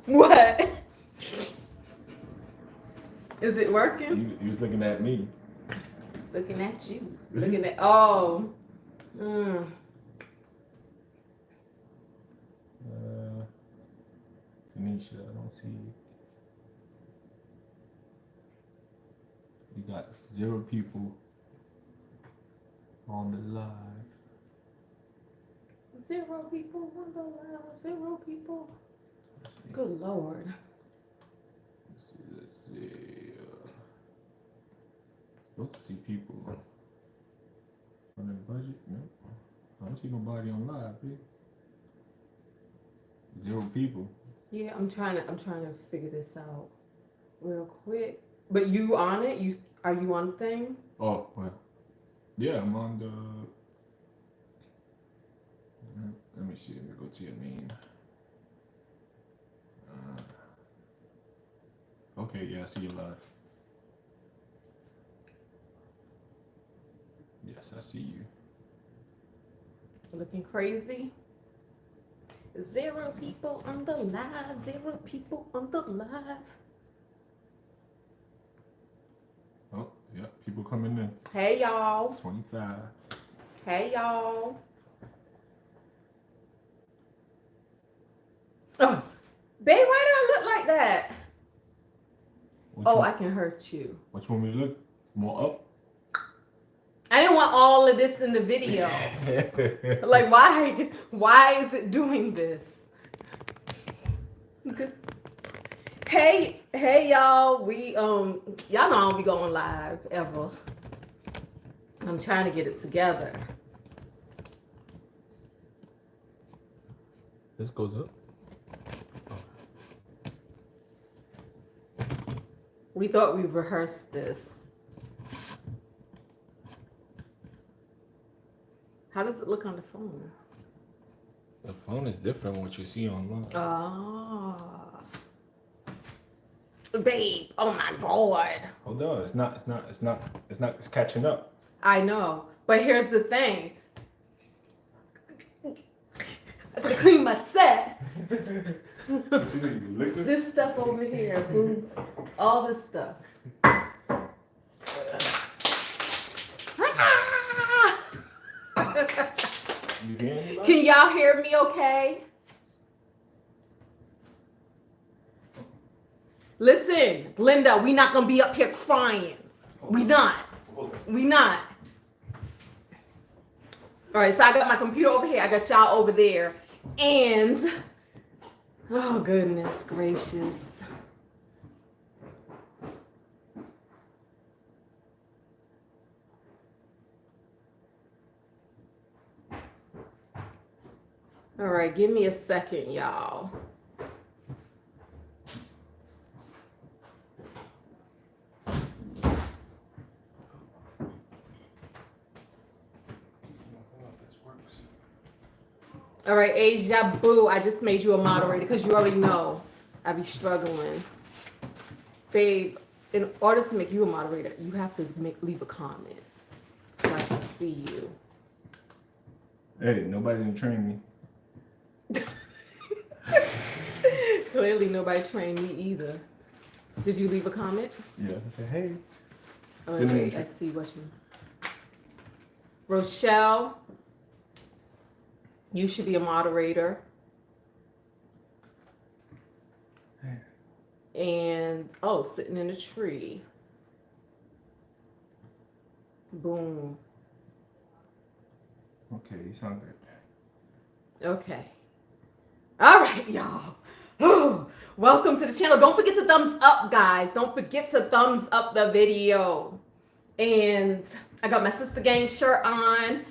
What? Is it working? You was looking at me. Looking at you. Looking at, oh. Mm. Tinesha, I don't see you. You got 0 people on the live. 0 people on the live. 0 people. Good Lord. Let's see. Supposed to see people on the budget. No, I don't see nobody on live, big. 0 people. Yeah, I'm trying to figure this out real quick. But you on it? Are you on the thing? Oh well, yeah, I'm on the. Let me see. Let me go to your name. Okay, yeah, I see you live. Yes, I see you. Looking crazy. 0 people on the live. 0 people on the live. Oh, yeah, people coming in. Hey, y'all. 25. Hey, y'all. Oh, babe, why do I look like that? I can hurt you. Which one we look? More up? I didn't want all of this in the video. Like, why? Why is it doing this? Hey, y'all. We y'all know I don't be going live ever. I'm trying to get it together. This goes up. We thought we rehearsed this. How does it look on the phone? The phone is different what you see online. Ah. Babe, oh my God. Hold on, it's catching up. I know, but here's the thing. I gotta clean my set. This stuff over here, boo. All this stuff. Can y'all hear me okay? Listen, Linda, we not gonna be up here crying. We not. We not. All right, so I got my computer over here. I got y'all over there. And, oh goodness gracious. All right, give me a second, y'all. All right, Asia Boo, I just made you a moderator because you already know I be struggling. Babe, in order to make you a moderator, you have to leave a comment so I can see you. Hey, nobody didn't train me. Clearly nobody trained me either. Did you leave a comment? Yeah, I said, hey. Oh, wait, I see what you... Rochelle, you should be a moderator. And, oh, sitting in a tree. Boom. Okay, you sound good. Okay. All right, y'all. Oh, welcome to the channel. Don't forget to thumbs up, guys. Don't forget to thumbs up the video. And I got my Sister Gang shirt on.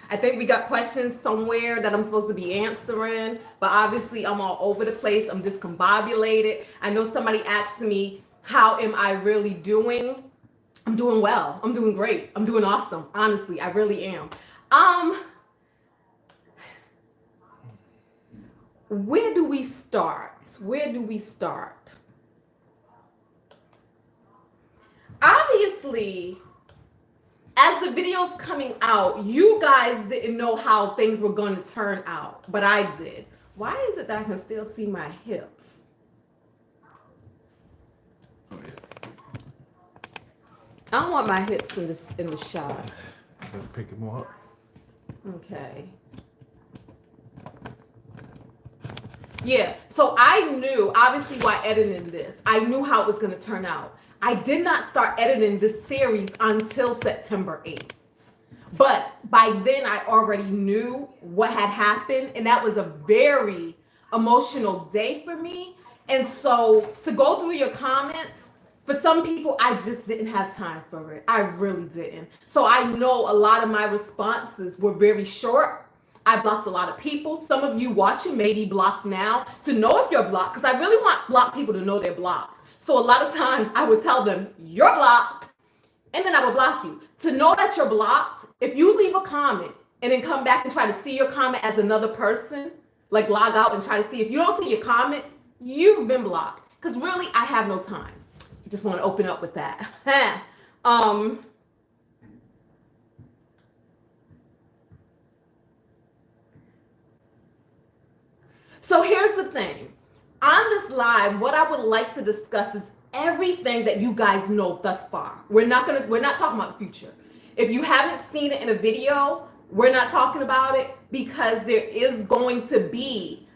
I think we got questions somewhere that I'm supposed to be answering, but obviously I'm all over the place. I'm discombobulated. I know somebody asked me, how am I really doing? I'm doing well. I'm doing great. I'm doing awesome. Honestly, I really am. Where do we start? Where do we start? Obviously, as the video's coming out, you guys didn't know how things were going to turn out, but I did. Why is it that I can still see my hips? Oh yeah. I don't want my hips in the shot. Let's pick it more up. Okay. Yeah, so I knew, obviously, while editing this, I knew how it was going to turn out. I did not start editing this series until September 8th. But by then, I already knew what had happened, and that was a very emotional day for me. And so to go through your comments, for some people, I just didn't have time for it. I really didn't. So I know a lot of my responses were very short. I blocked a lot of people. Some of you watching may be blocked now to know if you're blocked, because I really want blocked people to know they're blocked. So a lot of times I would tell them, you're blocked, and then I would block you. To know that you're blocked, if you leave a comment and then come back and try to see your comment as another person, like log out and try to see, if you don't see your comment, you've been blocked. Because really, I have no time. Just want to open up with that. So here's the thing. On this live, what I would like to discuss is everything that you guys know thus far. We're not talking about the future. If you haven't seen it in a video, we're not talking about it because there is going to be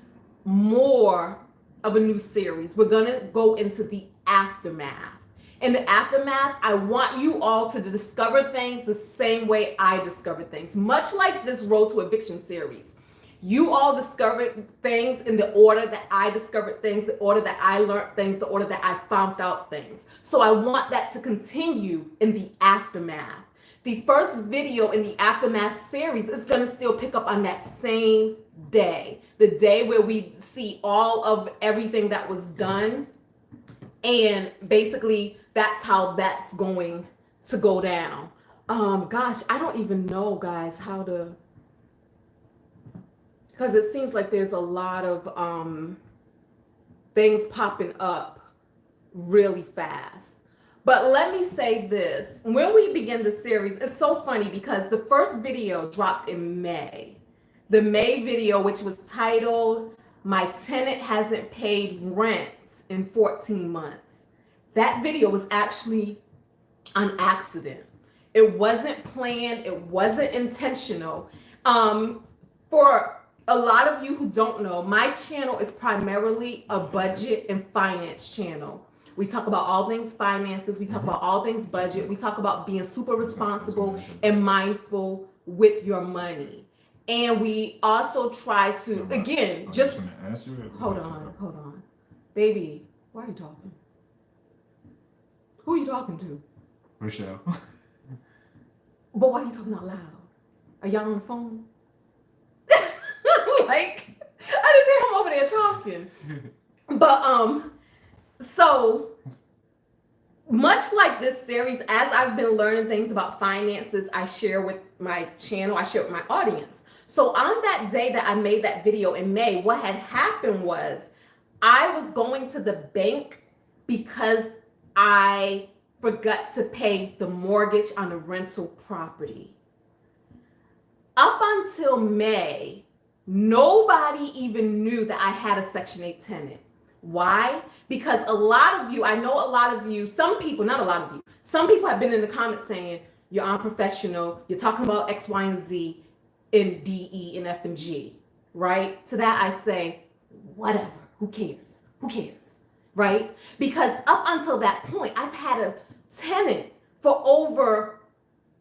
more of a new series. We're going to go into the aftermath. In the aftermath, I want you all to discover things the same way I discovered things, much like this Road to Eviction series. You all discovered things in the order that I discovered things, the order that I learned things, the order that I found out things. So I want that to continue in the aftermath. The first video in the aftermath series is going to still pick up on that same day, the day where we see all of everything that was done. And basically, that's how that's going to go down. Gosh, I don't even know, guys, how to... Because it seems like there's a lot of things popping up really fast. But let me say this. When we begin the series, it's so funny because the first video dropped in May. The May video, which was titled, "My Tenant Hasn't Paid Rent in 14 Months." That video was actually an accident. It wasn't planned. It wasn't intentional. For a lot of you who don't know, my channel is primarily a budget and finance channel. We talk about all things finances. We talk about all things budget. We talk about being super responsible and mindful with your money. And we also try to, again, just hold on. Baby, why are you talking? Who are you talking to? Rochelle. But why are you talking out loud? Are y'all on the phone? Like, I didn't think I'm over there talking. But so much like this series, as I've been learning things about finances, I share with my channel, I share with my audience. So on that day that I made that video in May, what had happened was I was going to the bank because I forgot to pay the mortgage on a rental property. Up until May, nobody even knew that I had a Section 8 tenant. Why? Because a lot of you, I know a lot of you, some people, not a lot of you, some people have been in the comments saying, you're unprofessional, you're talking about X, Y, and Z in D, E, and F, and G, right? To that I say, whatever, who cares? Who cares, right? Because up until that point, I've had a tenant for over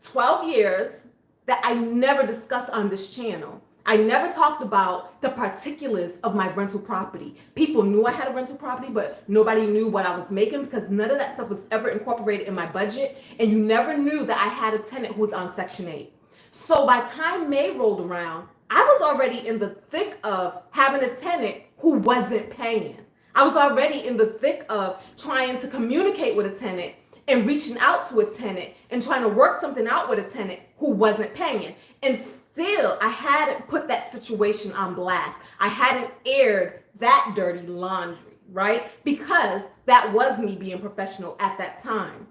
12 years that I never discussed on this channel. I never talked about the particulars of my rental property. People knew I had a rental property, but nobody knew what I was making because none of that stuff was ever incorporated in my budget. And you never knew that I had a tenant who was on Section 8. So by the time May rolled around, I was already in the thick of having a tenant who wasn't paying. I was already in the thick of trying to communicate with a tenant and reaching out to a tenant and trying to work something out with a tenant who wasn't paying. And still, I hadn't put that situation on blast. I hadn't aired that dirty laundry, right? Because that was me being professional at that time.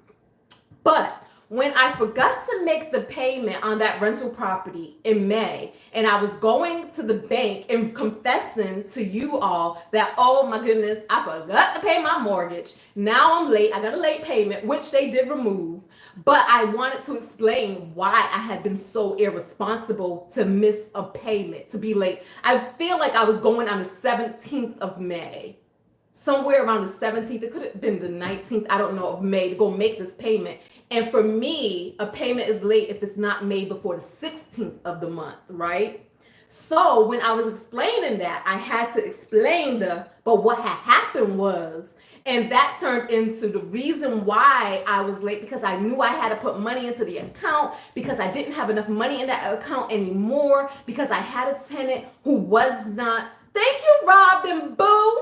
But when I forgot to make the payment on that rental property in May, and I was going to the bank and confessing to you all that, oh my goodness, I forgot to pay my mortgage. Now I'm late. I got a late payment, which they did remove. But I wanted to explain why I had been so irresponsible to miss a payment, to be late. I feel like I was going on the 17th of May. Somewhere around the 17th, it could have been the 19th, I don't know, of May to go make this payment. And for me, a payment is late if it's not made before the 16th of the month, right? So when I was explaining that, I had to explain but what had happened was, and that turned into the reason why I was late, because I knew I had to put money into the account, because I didn't have enough money in that account anymore, because I had a tenant who was not, thank you, Robin Boo.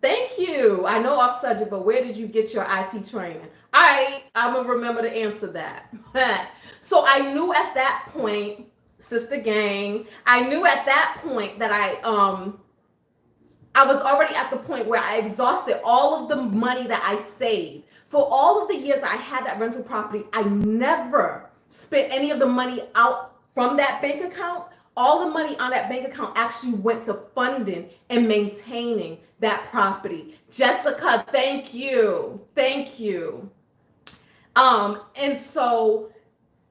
Thank you. I know off subject, but where did you get your IT training? All right, I'm going to remember to answer that. So I knew at that point, sister gang, I knew at that point that I was already at the point where I exhausted all of the money that I saved. For all of the years I had that rental property, I never spent any of the money out from that bank account. All the money on that bank account actually went to funding and maintaining that property. Jessica, thank you. Thank you. And so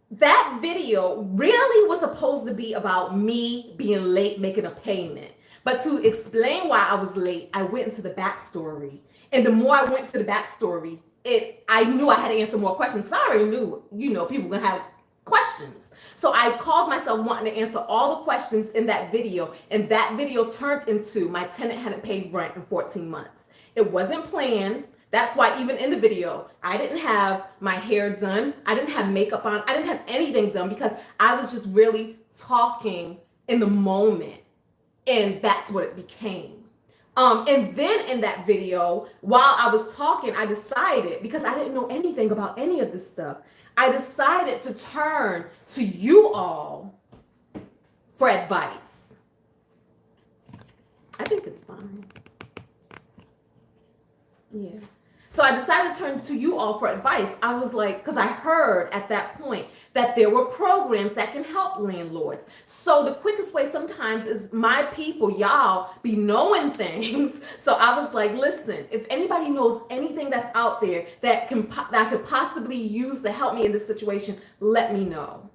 that video really was supposed to be about me being late making a payment. But to explain why I was late, I went into the backstory. And the more I went to the backstory, I knew I had to answer more questions. So I already knew, people were gonna have questions. So I called myself wanting to answer all the questions in that video, and that video turned into my tenant hadn't paid rent in 14 months. It wasn't planned. That's why even in the video, I didn't have my hair done. I didn't have makeup on. I didn't have anything done because I was just really talking in the moment, and that's what it became. And then in that video, while I was talking, I decided, because I didn't know anything about any of this stuff, I decided to turn to you all for advice. I think it's fine. Yeah. So I decided to turn to you all for advice. I was like, because I heard at that point that there were programs that can help landlords. So the quickest way sometimes is my people, y'all, be knowing things. So I was like, listen, if anybody knows anything that's out there that I could possibly use to help me in this situation, let me know.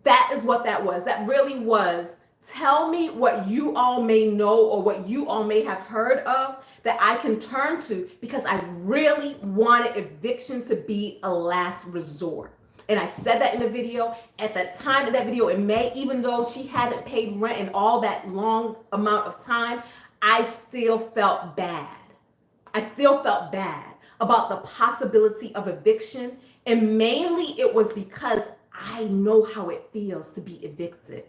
That is what that was. That really was. Tell me what you all may know or what you all may have heard of that I can turn to, because I really wanted eviction to be a last resort. And I said that in the video. At the time of that video in May, even though she hadn't paid rent in all that long amount of time, I still felt bad. I still felt bad about the possibility of eviction. And mainly it was because I know how it feels to be evicted.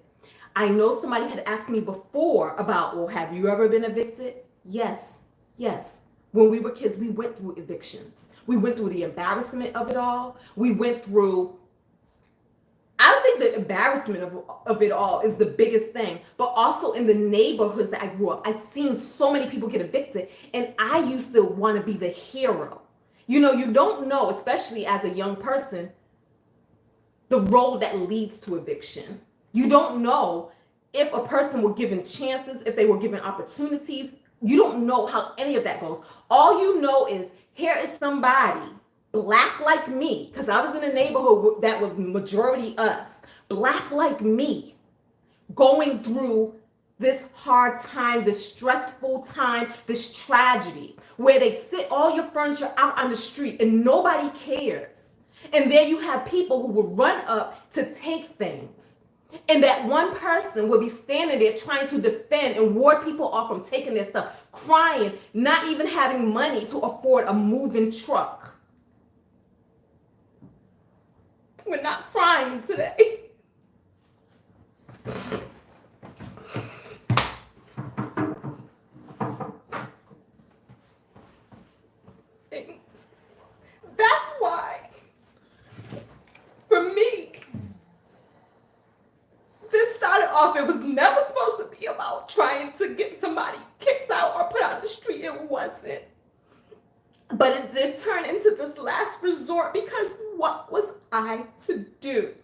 I know somebody had asked me before about, well, have you ever been evicted? Yes. When we were kids, we went through evictions. We went through the embarrassment of it all. We went through, I don't think the embarrassment of it all is the biggest thing, but also in the neighborhoods that I grew up, I've seen so many people get evicted, and I used to want to be the hero. You don't know, especially as a young person, the road that leads to eviction. You don't know if a person were given chances, if they were given opportunities. You don't know how any of that goes. All you know is, here is somebody, Black like me, because I was in a neighborhood that was majority us, Black like me, going through this hard time, this stressful time, this tragedy, where they sit all your furniture out on the street and nobody cares. And there you have people who will run up to take things. And that one person will be standing there trying to defend and ward people off from taking their stuff, crying, not even having money to afford a moving truck. We're not crying today. Thanks. That's why, for me, this started off, it was never supposed to be about trying to get somebody kicked out or put out the street. It wasn't. But it did turn into this last resort because what was I to do?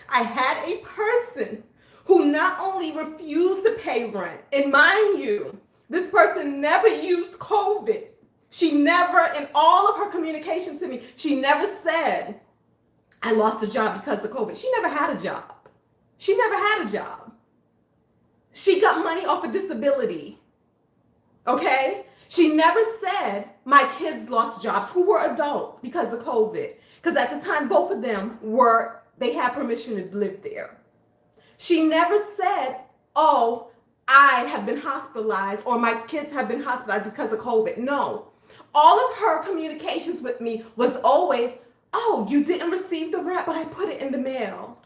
I had a person who not only refused to pay rent, and mind you, this person never used COVID. She never, in all of her communication to me, she never said, I lost a job because of COVID. She never had a job. She never had a job. She got money off of disability. Okay? She never said, my kids lost jobs, who were adults because of COVID. Because at the time, both of them they had permission to live there. She never said, oh, I have been hospitalized or my kids have been hospitalized because of COVID. No. All of her communications with me was always, oh, you didn't receive the rent, but I put it in the mail.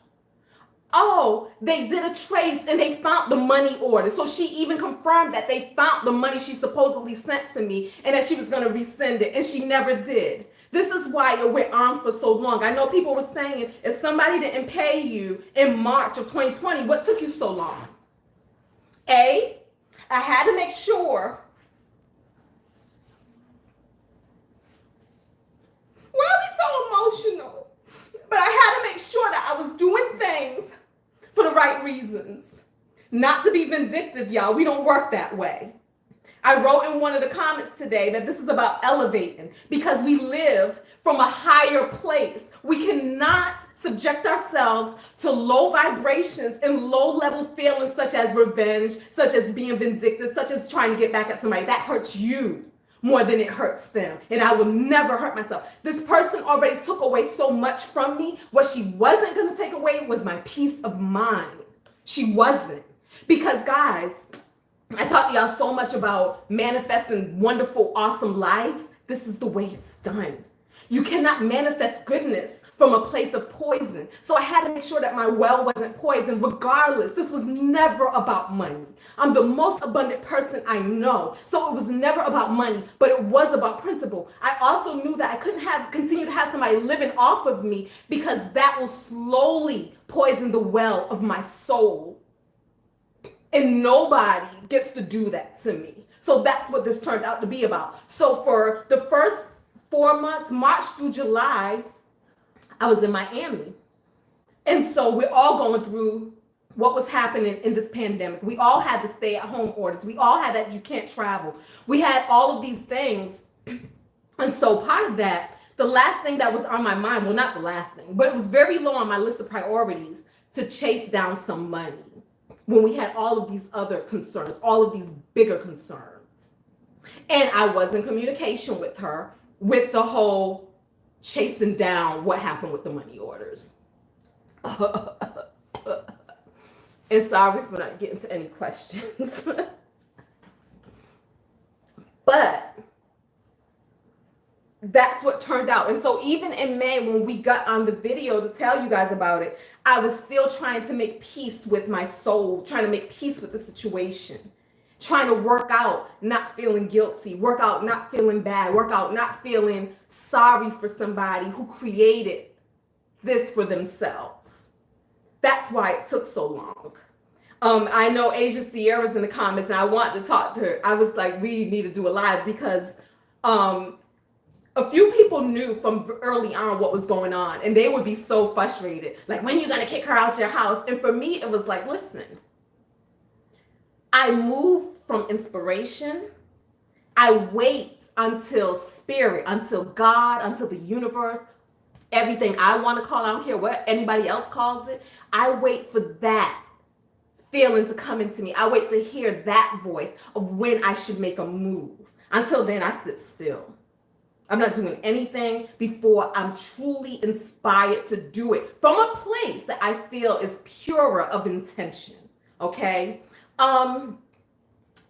Oh, they did a trace and they found the money order. So she even confirmed that they found the money she supposedly sent to me and that she was going to resend it. And she never did. This is why it went on for so long. I know people were saying, if somebody didn't pay you in March of 2020, what took you so long? I had to make sure. Why are we so emotional? But I had to make sure that I was doing things for the right reasons. Not to be vindictive, y'all. We don't work that way. I wrote in one of the comments today that this is about elevating because we live from a higher place. We cannot subject ourselves to low vibrations and low level feelings such as revenge, such as being vindictive, such as trying to get back at somebody. That hurts you more than it hurts them. And I will never hurt myself. This person already took away so much from me. What she wasn't going to take away was my peace of mind. She wasn't. Because guys, I talked to y'all so much about manifesting wonderful, awesome lives. This is the way it's done. You cannot manifest goodness from a place of poison. So I had to make sure that my well wasn't poisoned regardless. This was never about money. I'm the most abundant person I know. So it was never about money, but it was about principle. I also knew that I couldn't continue to have somebody living off of me because that will slowly poison the well of my soul. And nobody gets to do that to me. So that's what this turned out to be about. So for the first 4 months, March through July, I was in Miami. And so we're all going through what was happening in this pandemic. We all had the stay-at-home orders. We all had that you can't travel. We had all of these things. And so part of that, the last thing that was on my mind, well, not the last thing, but it was very low on my list of priorities to chase down some money when we had all of these other concerns, all of these bigger concerns. And I was in communication with her with the whole chasing down what happened with the money orders. And sorry for not getting to any questions. But that's what turned out. And so even in May, when we got on the video to tell you guys about it, I was still trying to make peace with my soul, trying to make peace with the situation, trying to work out not feeling guilty, work out not feeling bad, work out not feeling sorry for somebody who created this for themselves. That's why it took so long. I know Asia Sierra's in the comments and I wanted to talk to her. I was like, we need to do a live because a few people knew from early on what was going on and they would be so frustrated. Like, when are you gonna kick her out your house? And for me, it was like, listen, I move from inspiration. I wait until spirit, until God, until the universe, everything I want to call, I don't care what anybody else calls it. I wait for that feeling to come into me. I wait to hear that voice of when I should make a move. Until then, I sit still. I'm not doing anything before I'm truly inspired to do it from a place that I feel is purer of intention. Okay. And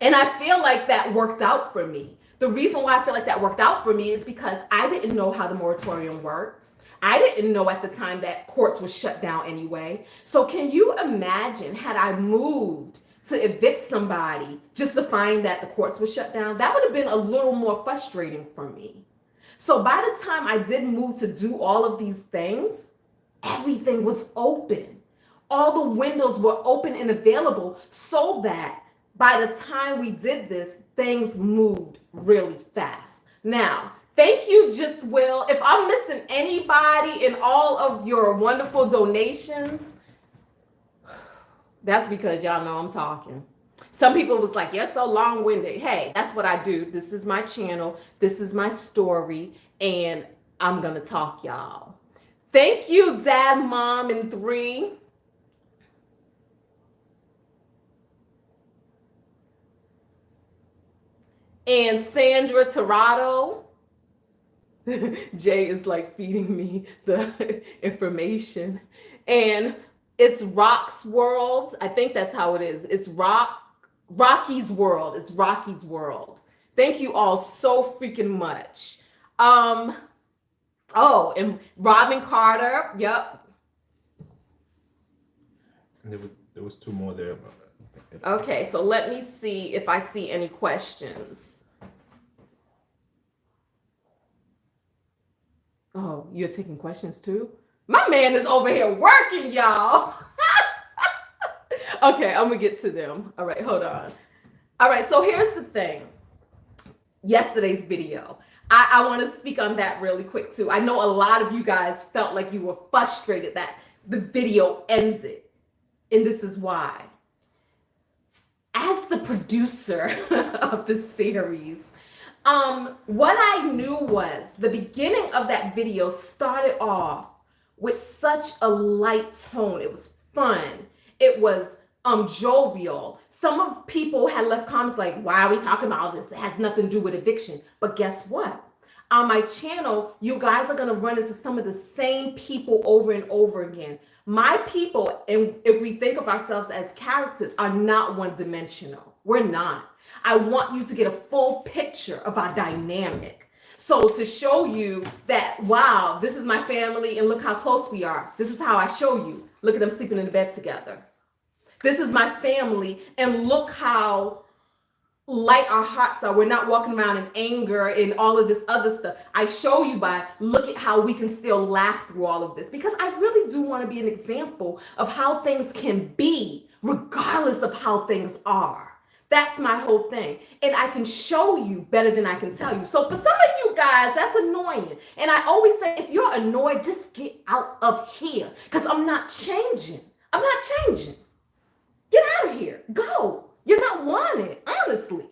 I feel like that worked out for me. The reason why I feel like that worked out for me is because I didn't know how the moratorium worked. I didn't know at the time that courts were shut down anyway. So can you imagine had I moved to evict somebody just to find that the courts were shut down? That would have been a little more frustrating for me. So by the time I did move to do all of these things, everything was open. All the windows were open and available so that by the time we did this, things moved really fast. Now, Thank you, Just Will. If I'm missing anybody in all of your wonderful donations, that's because y'all know I'm talking. Some people was like, you're so long-winded. Hey, that's what I do. This is my channel. This is my story. And I'm going to talk, y'all. Thank you, Dad, Mom, and 3. And Sandra Torado. Jay is like feeding me the information. And it's Rock's World. I think that's how it is. It's Rocky's World. It's Rocky's World. Thank you all so freaking much. Oh, and Robin Carter. Yep. There was 2 more there. Okay, so let me see if I see any questions. Oh, you're taking questions too? My man is over here working, y'all. Okay, I'm gonna get to them. All right, hold on. All right, so here's the thing. Yesterday's video. I want to speak on that really quick too. I know a lot of you guys felt like you were frustrated that the video ended. And this is why. As the producer of the series, what I knew was the beginning of that video started off with such a light tone. It was fun. It was jovial. Some of people had left comments like, why are we talking about all this? That has nothing to do with eviction. But guess what? On my channel, you guys are going to run into some of the same people over and over again. My people, and if we think of ourselves as characters, are not one-dimensional. We're not. I want you to get a full picture of our dynamic. So to show you that, wow, this is my family and look how close we are. This is how I show you. Look at them sleeping in the bed together. This is my family and look how light our hearts are. We're not walking around in anger and all of this other stuff. I show you by look at how we can still laugh through all of this, because I really do want to be an example of how things can be regardless of how things are. That's my whole thing. And I can show you better than I can tell you. So for some of you guys, that's annoying. And I always say, if you're annoyed, just get out of here, because I'm not changing. I'm not changing. Get out of here. Go. You're not wanted, honestly.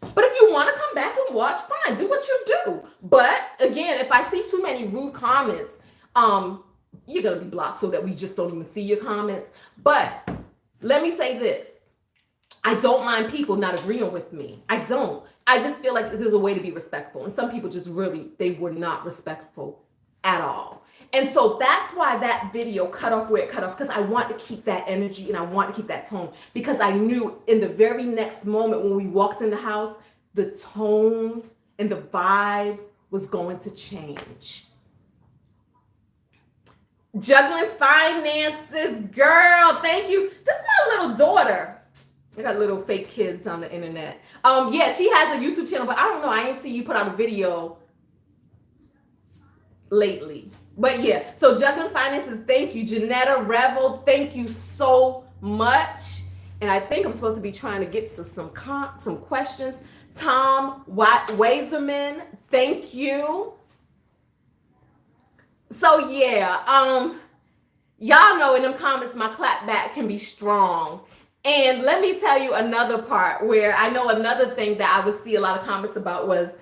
But if you want to come back and watch, fine, do what you do. But again, if I see too many rude comments, you're going to be blocked so that we just don't even see your comments. But let me say this. I don't mind people not agreeing with me. I don't. I just feel like there's a way to be respectful. And some people just really, they were not respectful at all. And so that's why that video cut off where it cut off, because I want to keep that energy and I want to keep that tone, because I knew in the very next moment when we walked in the house, the tone and the vibe was going to change. Juggling finances, girl, thank you. This is my little daughter. I got little fake kids on the internet. Yeah, she has a YouTube channel, but I don't know. I ain't see you put out a video lately. But yeah, so Juggling Finances, thank you. Janetta Revel, thank you so much. And I think I'm supposed to be trying to get to some questions. Tom Wazerman, thank you. So yeah, y'all know in them comments, my clap back can be strong. And let me tell you another part where I know another thing that I would see a lot of comments about was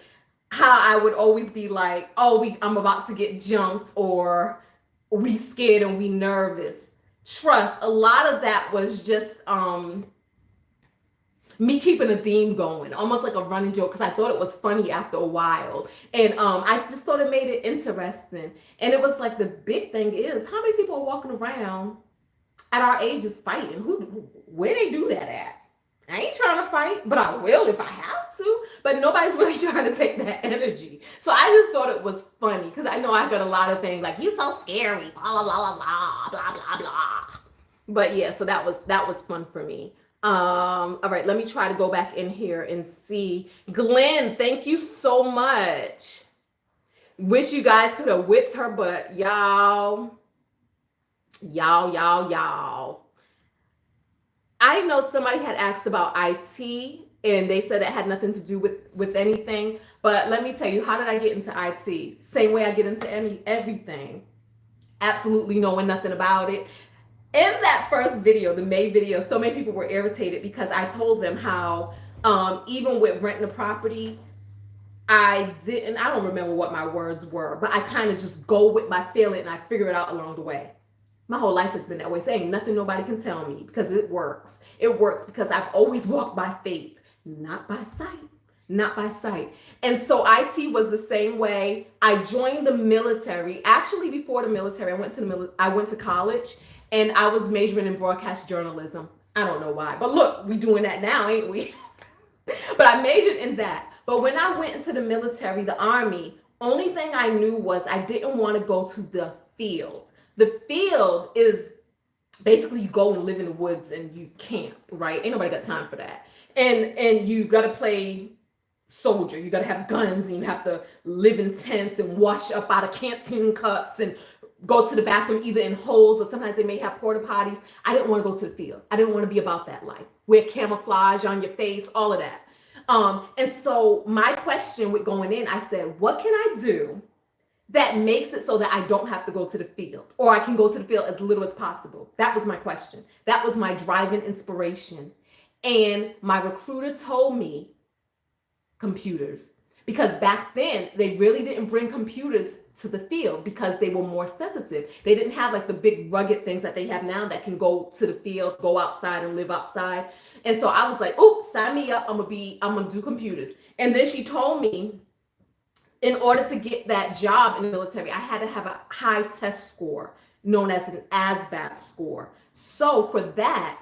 how I would always be like, oh, I'm about to get jumped, or we scared and we nervous. Trust, a lot of that was just me keeping a theme going, almost like a running joke, because I thought it was funny after a while. And I just thought it made it interesting. And it was like, the big thing is, how many people are walking around at our ages fighting? Where they do that at? I ain't trying to fight, but I will if I have to. But nobody's really trying to take that energy. So I just thought it was funny, because I know I got a lot of things like, you so scary, blah, blah, blah, blah, blah, blah, blah. But yeah, so that was fun for me. All right, let me try to go back in here and see. Glenn, thank you so much. Wish you guys could have whipped her butt, y'all. I know somebody had asked about IT and they said it had nothing to do with anything. But let me tell you, how did I get into IT? Same way I get into everything. Absolutely knowing nothing about it. In that first video, the May video, so many people were irritated because I told them how even with renting a property, I don't remember what my words were, but I kind of just go with my feeling and I figure it out along the way. My whole life has been that way. So ain't nothing nobody can tell me because it works. It works because I've always walked by faith, not by sight. Not by sight. And so IT was the same way. I joined the military. Actually, before the military, I went to college and I was majoring in broadcast journalism. I don't know why, but look, we doing that now, ain't we? But I majored in that. But when I went into the military, the Army, only thing I knew was I didn't want to go to the field. The field is basically you go and live in the woods and you camp, right? Ain't nobody got time for that. And you got to play soldier. You got to have guns and you have to live in tents and wash up out of canteen cups and go to the bathroom either in holes or sometimes they may have porta potties. I didn't want to go to the field. I didn't want to be about that life. Wear camouflage on your face, all of that. And so my question with going in, I said, what can I do that makes it so that I don't have to go to the field or I can go to the field as little as possible? That was my question. That was my driving inspiration. And my recruiter told me computers, because back then they really didn't bring computers to the field because they were more sensitive. They didn't have like the big rugged things that they have now that can go to the field, go outside and live outside. And so I was like, oops, sign me up. I'm gonna do computers. And then she told me in order to get that job in the military, I had to have a high test score known as an ASVAB score. So for that,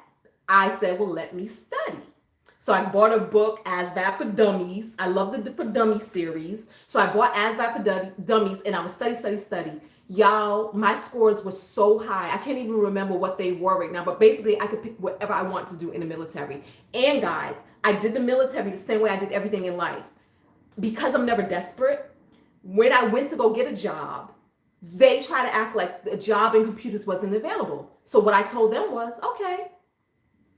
I said, well, let me study. So I bought a book, ASVAB for Dummies. I love the For Dummies series. So I bought ASVAB for Dummies and I would study. Y'all, my scores were so high. I can't even remember what they were right now, but basically I could pick whatever I want to do in the military. And guys, I did the military the same way I did everything in life. Because I'm never desperate, when I went to go get a job, they try to act like the job in computers wasn't available. So what I told them was, okay,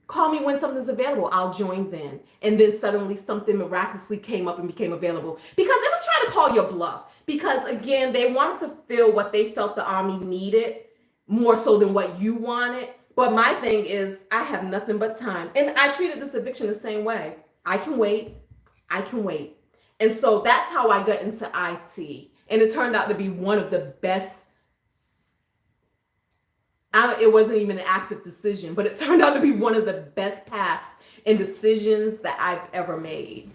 call me when something's available. I'll join then. And then suddenly something miraculously came up and became available because it was trying to call your bluff. Because again, they wanted to fill what they felt the Army needed more so than what you wanted. But my thing is, I have nothing but time. And I treated this eviction the same way. I can wait. And so that's how I got into IT. And it turned out to be one of the best. It wasn't even an active decision, but it turned out to be one of the best paths and decisions that I've ever made.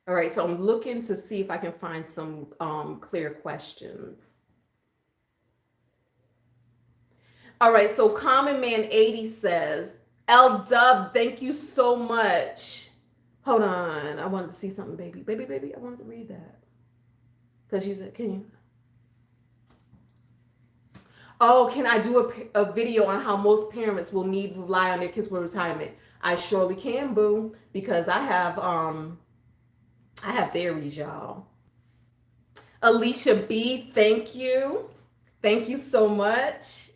All right, so I'm looking to see if I can find some clear questions. All right, so Common Man 80 says, L Dub, thank you so much. Hold on, I wanted to see something, baby, I wanted to read that. Because you said, can you? Oh, can I do a video on how most parents will need to rely on their kids for retirement? I surely can, boo, because I have theories, y'all. Alicia B, thank you. Thank you so much.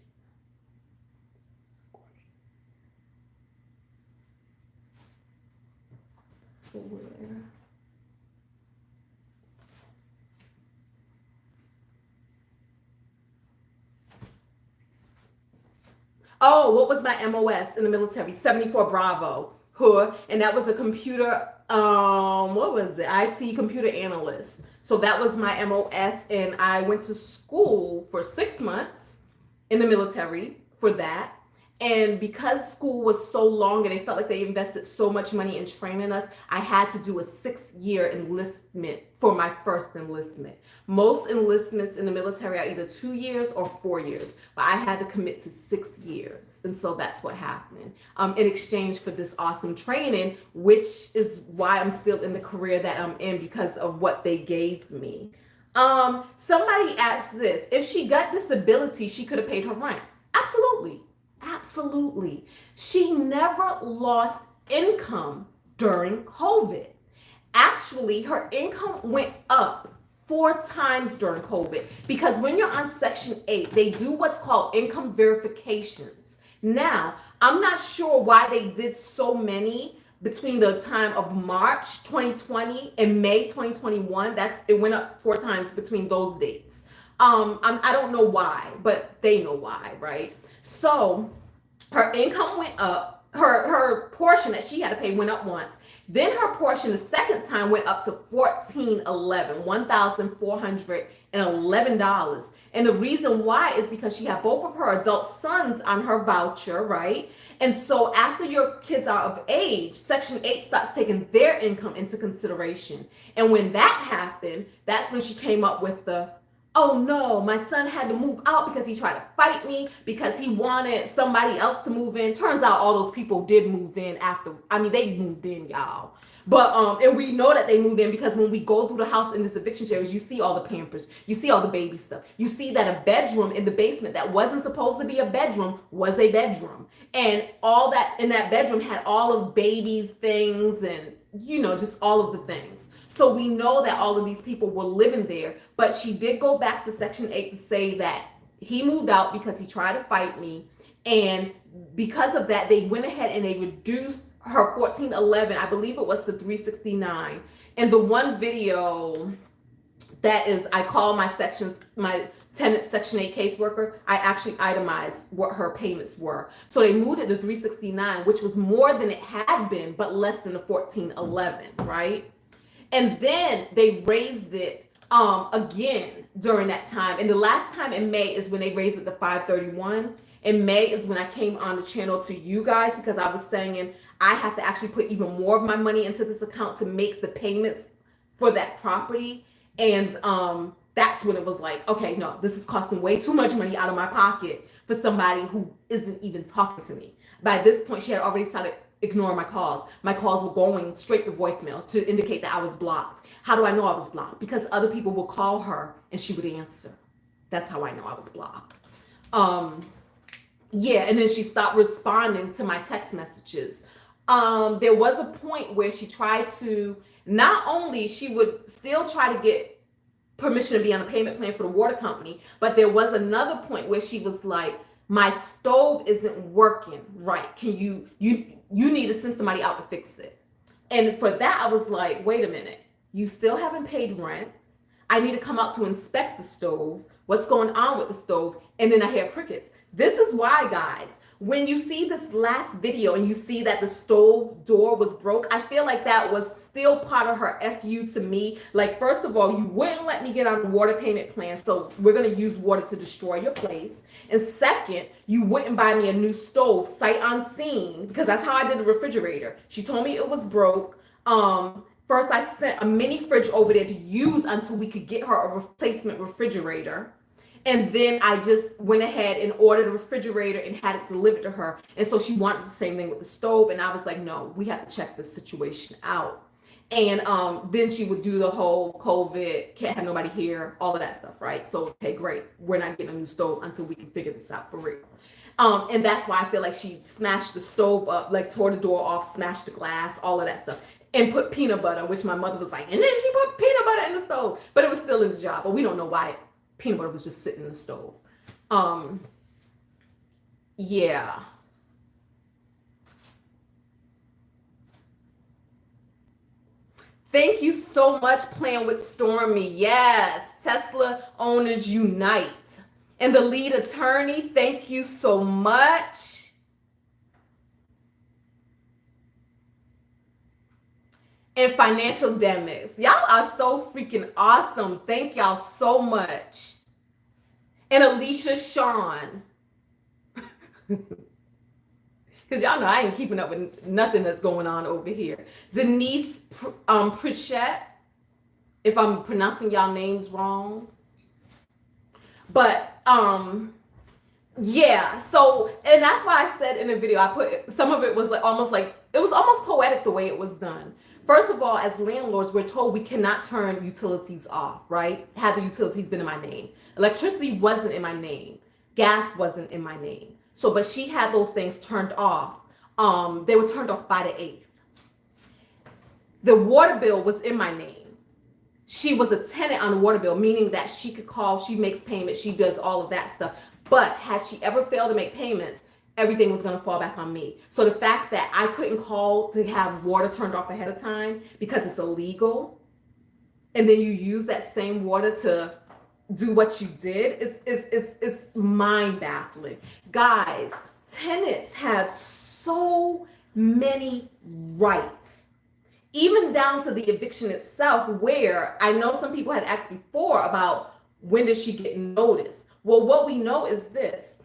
Oh, what was my MOS in the military? 74 Bravo. And that was a computer, what was it? IT computer analyst. So that was my MOS, and I went to school for 6 months in the military for that. And because school was so long and they felt like they invested so much money in training us, I had to do a 6-year enlistment for my first enlistment. Most enlistments in the military are either 2 years or 4 years, but I had to commit to 6 years. And so that's what happened in exchange for this awesome training, which is why I'm still in the career that I'm in because of what they gave me. Somebody asked this, if she got disability, she could have paid her rent. Absolutely. Absolutely. She never lost income during COVID. Actually, her income went up 4 times during COVID, because when you're on Section 8, they do what's called income verifications. Now, I'm not sure why they did so many between the time of March 2020 and May 2021. It went up 4 times between those dates. I don't know why, but they know why, right? So her income went up. Her portion that she had to pay went up once. Then her portion the second time went up to $1,411. And the reason why is because she had both of her adult sons on her voucher, right? And so after your kids are of age, Section 8 starts taking their income into consideration. And when that happened, that's when she came up with oh no, my son had to move out because he tried to fight me because he wanted somebody else to move in. Turns out all those people did move in they moved in, y'all. But and we know that they moved in because when we go through the house in this eviction series, you see all the Pampers, you see all the baby stuff, you see that a bedroom in the basement that wasn't supposed to be a bedroom was a bedroom, and all that in that bedroom had all of baby's things and just all of the things. So we know that all of these people were living there, but she did go back to Section 8 to say that he moved out because he tried to fight me. And because of that, they went ahead and they reduced her $1,411, I believe it was to $369. And the one video that is, I call my tenant Section 8 caseworker, I actually itemized what her payments were. So they moved it to $369, which was more than it had been, but less than the $1,411, right? And then they raised it again during that time. And the last time in May is when they raised it to $531. In May is when I came on the channel to you guys because I was saying I have to actually put even more of my money into this account to make the payments for that property. And that's when it was like, okay, no, this is costing way too much money out of my pocket for somebody who isn't even talking to me. By this point, she had already started ignoring my calls. My calls were going straight to voicemail to indicate that I was blocked. How do I know I was blocked? Because other people will call her and she would answer. That's how I know I was blocked. Yeah, and then she stopped responding to my text messages. There was a point where she tried to, not only she would still try to get permission to be on a payment plan for the water company, but there was another point where she was like, my stove isn't working right. Can you need to send somebody out to fix it. And for that, I was like, wait a minute, you still haven't paid rent. I need to come out to inspect the stove. What's going on with the stove? And then I hear crickets. This is why, guys, when you see this last video and you see that the stove door was broke, I feel like that was still part of her FU to me. Like, first of all, you wouldn't let me get on a water payment plan, so we're going to use water to destroy your place. And second, you wouldn't buy me a new stove sight unseen, because that's how I did the refrigerator. She told me it was broke. First, I sent a mini fridge over there to use until we could get her a replacement refrigerator. And then I just went ahead and ordered a refrigerator and had it delivered to her. And so she wanted the same thing with the stove. And I was like, no, we have to check this situation out. And then she would do the whole COVID, can't have nobody here, all of that stuff, right? So, okay, great. We're not getting a new stove until we can figure this out for real. And that's why I feel like she smashed the stove up, like tore the door off, smashed the glass, all of that stuff. And put peanut butter, which my mother was like, and then she put peanut butter in the stove. But it was still in the job. But we don't know why peanut butter was just sitting in the stove. Yeah. Thank you so much, Playing with Stormy. Yes, Tesla owners unite. And the lead attorney, thank you so much. And Financial Demics. Y'all are so freaking awesome. Thank y'all so much. And Alicia Sean. Because y'all know I ain't keeping up with nothing that's going on over here. Denise Pritchett, if I'm pronouncing y'all names wrong. But yeah, so, and that's why I said in the video, I put, some of it was like almost poetic the way it was done. First of all, as landlords, we're told we cannot turn utilities off, right? Had the utilities been in my name. Electricity wasn't in my name. Gas wasn't in my name. So, but she had those things turned off. They were turned off by the 8th. The water bill was in my name. she was a tenant on the water bill, meaning that she could call, she makes payments, she does all of that stuff. But had she ever failed to make payments, everything was going to fall back on me. So the fact that I couldn't call to have water turned off ahead of time because it's illegal, and then you use that same water to do what you did, is mind baffling. Guys, tenants have so many rights, even down to the eviction itself, where I know some people had asked before about when did she get notice. Well, what we know is this.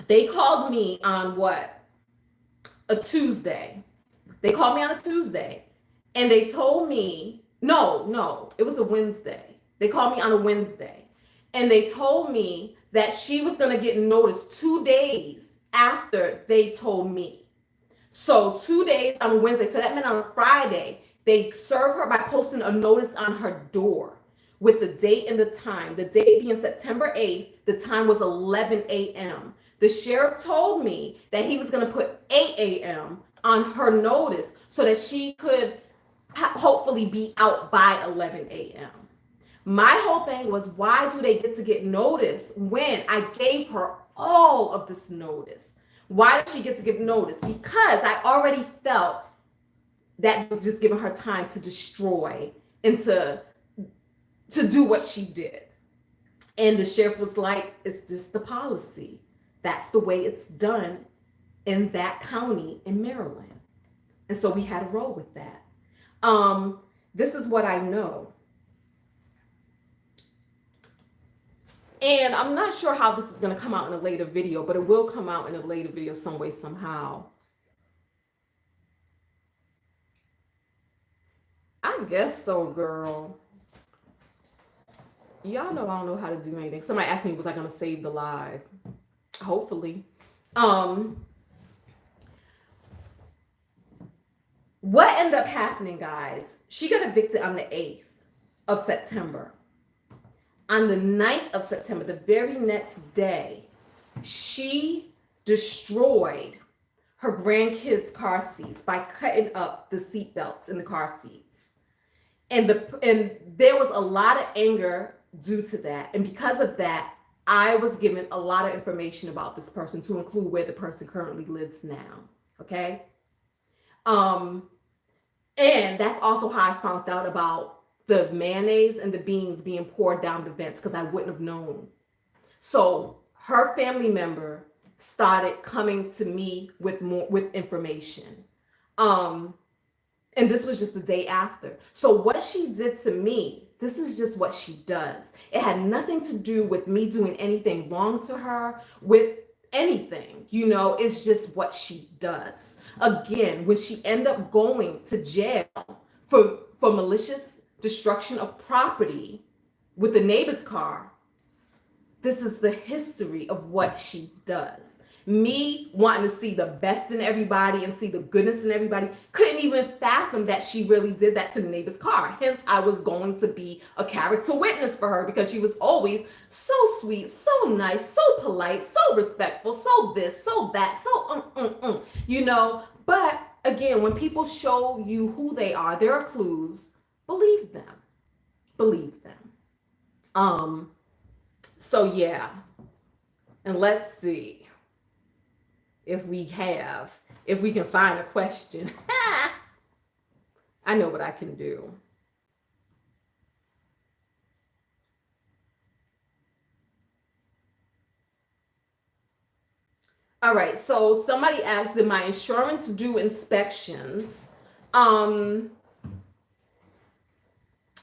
They called me on what? A Tuesday. They called me on a Tuesday and they told me, no, it was a Wednesday. They called me on a Wednesday and they told me that she was going to get notice 2 days after they told me. So 2 days on a Wednesday. So that meant on a Friday, they served her by posting a notice on her door with the date and the time. The date being September 8th, the time was 11 a.m. The sheriff told me that he was going to put 8 a.m. on her notice so that she could hopefully be out by 11 a.m. My whole thing was, why do they get notice when I gave her all of this notice? Why did she get to give notice? Because I already felt that was just giving her time to destroy and to do what she did. And the sheriff was like, it's just the policy. That's the way it's done in that county in Maryland. And so we had to roll with that. This is what I know. And I'm not sure how this is going to come out in a later video, but it will come out in a later video some way, somehow. I guess so, girl. Y'all know I don't know how to do anything. Somebody asked me, was I going to save the live? Hopefully. What ended up happening, guys? She got evicted on the 8th of September. On the 9th of September, the very next day, she destroyed her grandkids' car seats by cutting up the seat belts in the car seats. And there was a lot of anger due to that. And because of that, I was given a lot of information about this person, to include where the person currently lives now. Okay. And that's also how I found out about the mayonnaise and the beans being poured down the vents, because I wouldn't have known. So her family member started coming to me with information. And this was just the day after. So what she did to me, this is just what she does. It had nothing to do with me doing anything wrong to her, with anything, it's just what she does. Again, when she ended up going to jail for malicious destruction of property with the neighbor's car, this is the history of what she does. Me wanting to see the best in everybody and see the goodness in everybody, couldn't even fathom that she really did that to the neighbor's car. Hence, I was going to be a character witness for her, because she was always so sweet, so nice, so polite, so respectful, so this, so that, so But again, when people show you who they are, there are clues. Believe them. So yeah. And let's see if we can find a question. I know what I can do. All right, so somebody asked, did my insurance do inspections? I'm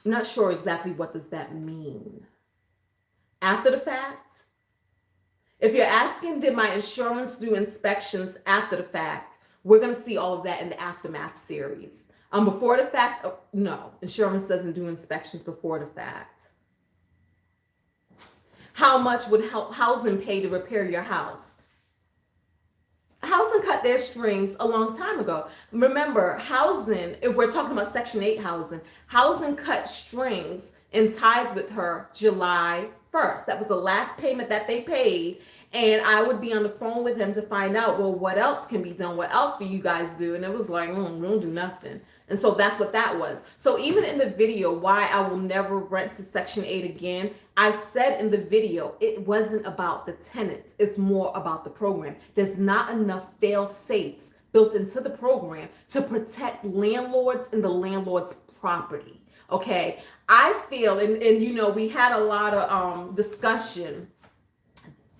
not sure exactly what does that mean. After the fact? If you're asking, did my insurance do inspections after the fact, we're going to see all of that in the Aftermath series. Before the fact, no, insurance doesn't do inspections before the fact. How much would housing pay to repair your house? Housing cut their strings a long time ago. Remember, housing, if we're talking about Section 8 housing cut strings and ties with her July 1st. That was the last payment that they paid. And I would be on the phone with him to find out, well, what else can be done? What else do you guys do? And it was like, we don't do nothing. And so that's what that was. So even in the video, why I will never rent to Section 8 again, I said in the video, it wasn't about the tenants. It's more about the program. There's not enough fail safes built into the program to protect landlords and the landlord's property. Okay. I feel, and you know, we had a lot of discussion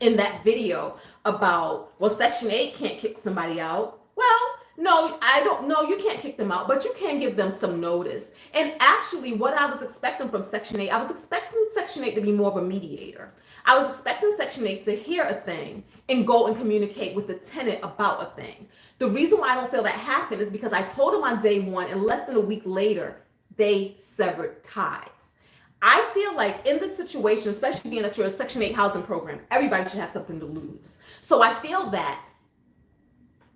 in that video about, well, Section 8 can't kick somebody out. Well, no, I don't know. You can't kick them out, but you can give them some notice. And actually, what I was expecting from Section 8, I was expecting Section 8 to be more of a mediator. I was expecting Section 8 to hear a thing and go and communicate with the tenant about a thing. The reason why I don't feel that happened is because I told them on day one, and less than a week later, they severed ties. I feel like in this situation, especially being that you're a Section 8 housing program, everybody should have something to lose. So I feel that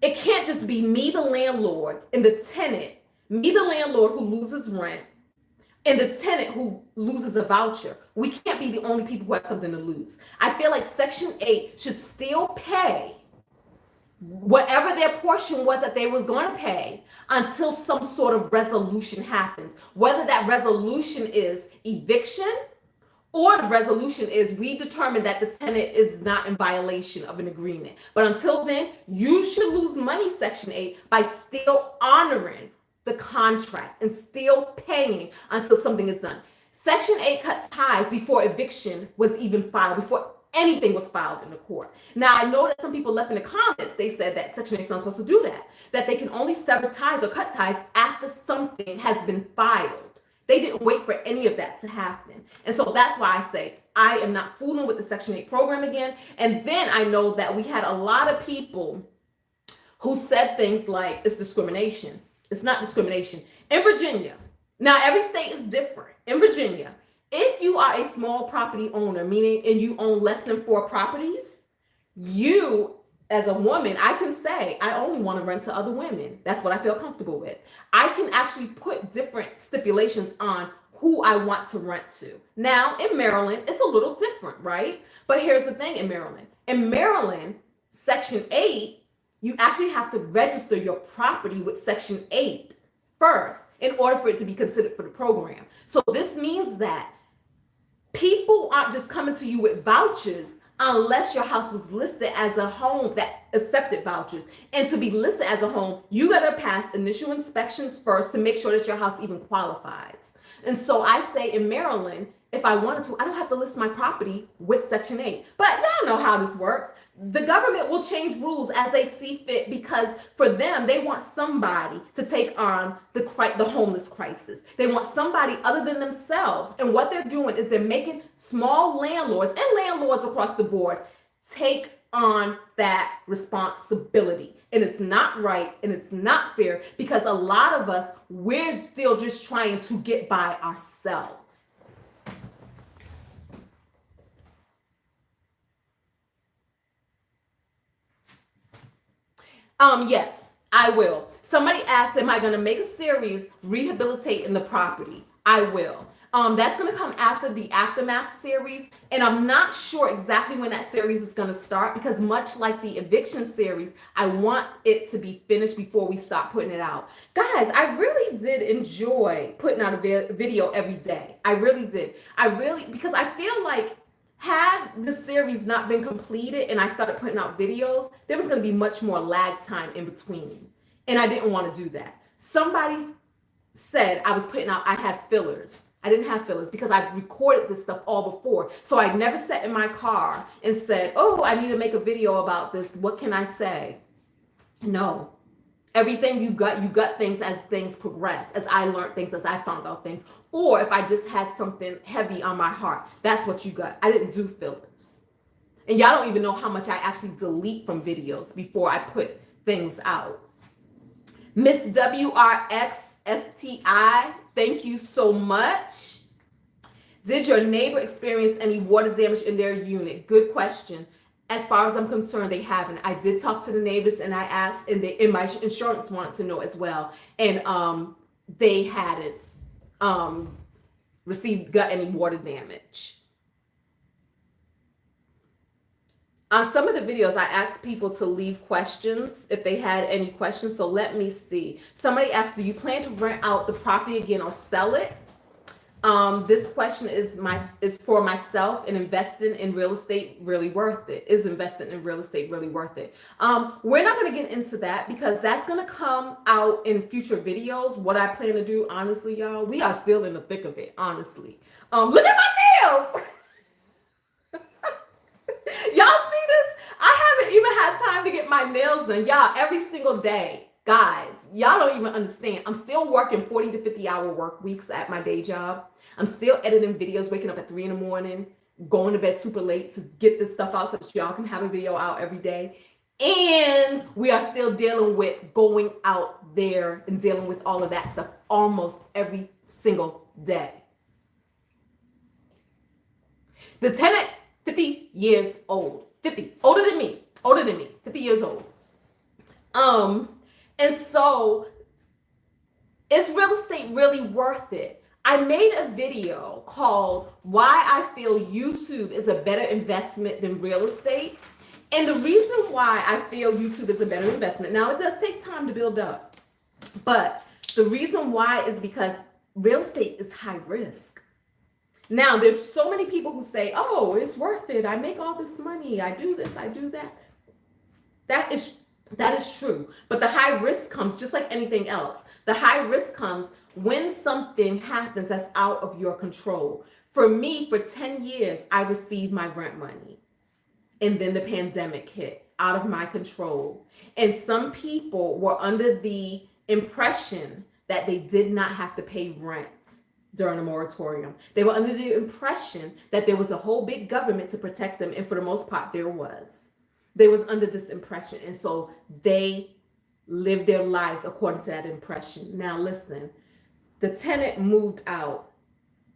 it can't just be me, the landlord, and the tenant, me, the landlord who loses rent, and the tenant who loses a voucher. We can't be the only people who have something to lose. I feel like Section 8 should still pay whatever their portion was that they were going to pay until some sort of resolution happens. Whether that resolution is eviction or the resolution is we determine that the tenant is not in violation of an agreement. But until then, you should lose money, Section 8, by still honoring the contract and still paying until something is done. Section 8 cut ties before eviction was even filed, before anything was filed in the court. Now, I know that some people left in the comments, they said that Section 8 is not supposed to do that they can only sever ties or cut ties after something has been filed. They didn't wait for any of that to happen. And so that's why I say I am not fooling with the Section 8 program again. And then I know that we had a lot of people who said things like it's discrimination. It's not discrimination. In Virginia, now every state is different. In Virginia, if you are a small property owner, meaning and you own less than 4 properties, you as a woman, I can say, I only want to rent to other women. That's what I feel comfortable with. I can actually put different stipulations on who I want to rent to. Now, in Maryland, it's a little different, right? But here's the thing in Maryland. In Maryland, Section 8, you actually have to register your property with Section 8 first in order for it to be considered for the program. So this means that people aren't just coming to you with vouchers unless your house was listed as a home that accepted vouchers. And to be listed as a home, you got to pass initial inspections first to make sure that your house even qualifies. And so I say in Maryland, if I wanted to, I don't have to list my property with Section 8. But y'all know how this works. The government will change rules as they see fit because for them, they want somebody to take on the homeless crisis. They want somebody other than themselves. And what they're doing is they're making small landlords and landlords across the board take on that responsibility. And it's not right and it's not fair because a lot of us, we're still just trying to get by ourselves. Yes, I will. Somebody asked, am I going to make a series rehabilitating the property? I will. That's going to come after the Aftermath series. And I'm not sure exactly when that series is going to start because much like the eviction series, I want it to be finished before we start putting it out. Guys, I really did enjoy putting out a video every day. I really did. Because I feel like had the series not been completed and I started putting out videos, there was going to be much more lag time in between. And I didn't want to do that. Somebody said I was putting out, I had fillers. I didn't have fillers because I recorded this stuff all before. So I never sat in my car and said, oh, I need to make a video about this. What can I say? No. Everything you gut things as things progress, as I learned things, as I found out things, or if I just had something heavy on my heart, that's what you got. I didn't do fillers. And y'all don't even know how much I actually delete from videos before I put things out. Miss WRXSTI, thank you so much. Did your neighbor experience any water damage in their unit? Good question. As far as I'm concerned, they haven't. I did talk to the neighbors and I asked, and my insurance wanted to know as well. And they hadn't got any water damage. On some of the videos, I asked people to leave questions if they had any questions. So let me see. Somebody asked, do you plan to rent out the property again or sell it? This question is for myself, and investing in real estate really worth it? Is investing in real estate really worth it? We're not going to get into that because that's going to come out in future videos. What I plan to do, honestly, y'all, we are still in the thick of it, honestly. Look at my nails. Y'all see this? I haven't even had time to get my nails done. Y'all, every single day, guys, y'all don't even understand. I'm still working 40 to 50 hour work weeks at my day job. I'm still editing videos, waking up at 3 in the morning, going to bed super late to get this stuff out so that y'all can have a video out every day. And we are still dealing with going out there and dealing with all of that stuff almost every single day. The tenant, 50 years old, 50, older than me, 50 years old. And so is real estate really worth it? I made a video called Why I Feel YouTube is a Better Investment Than Real Estate. And the reason why I feel YouTube is a better investment, now it does take time to build up, but the reason why is because real estate is high risk. Now, there's so many people who say, oh, it's worth it. I make all this money. I do this, I do that. That is true. But the high risk comes just like anything else. The high risk comes when something happens that's out of your control. For me, for 10 years, I received my rent money. And then the pandemic hit, out of my control. And some people were under the impression that they did not have to pay rent during a moratorium. They were under the impression that there was a whole big government to protect them. And for the most part, there was. They was under this impression. And so they lived their lives according to that impression. Now, listen, the tenant moved out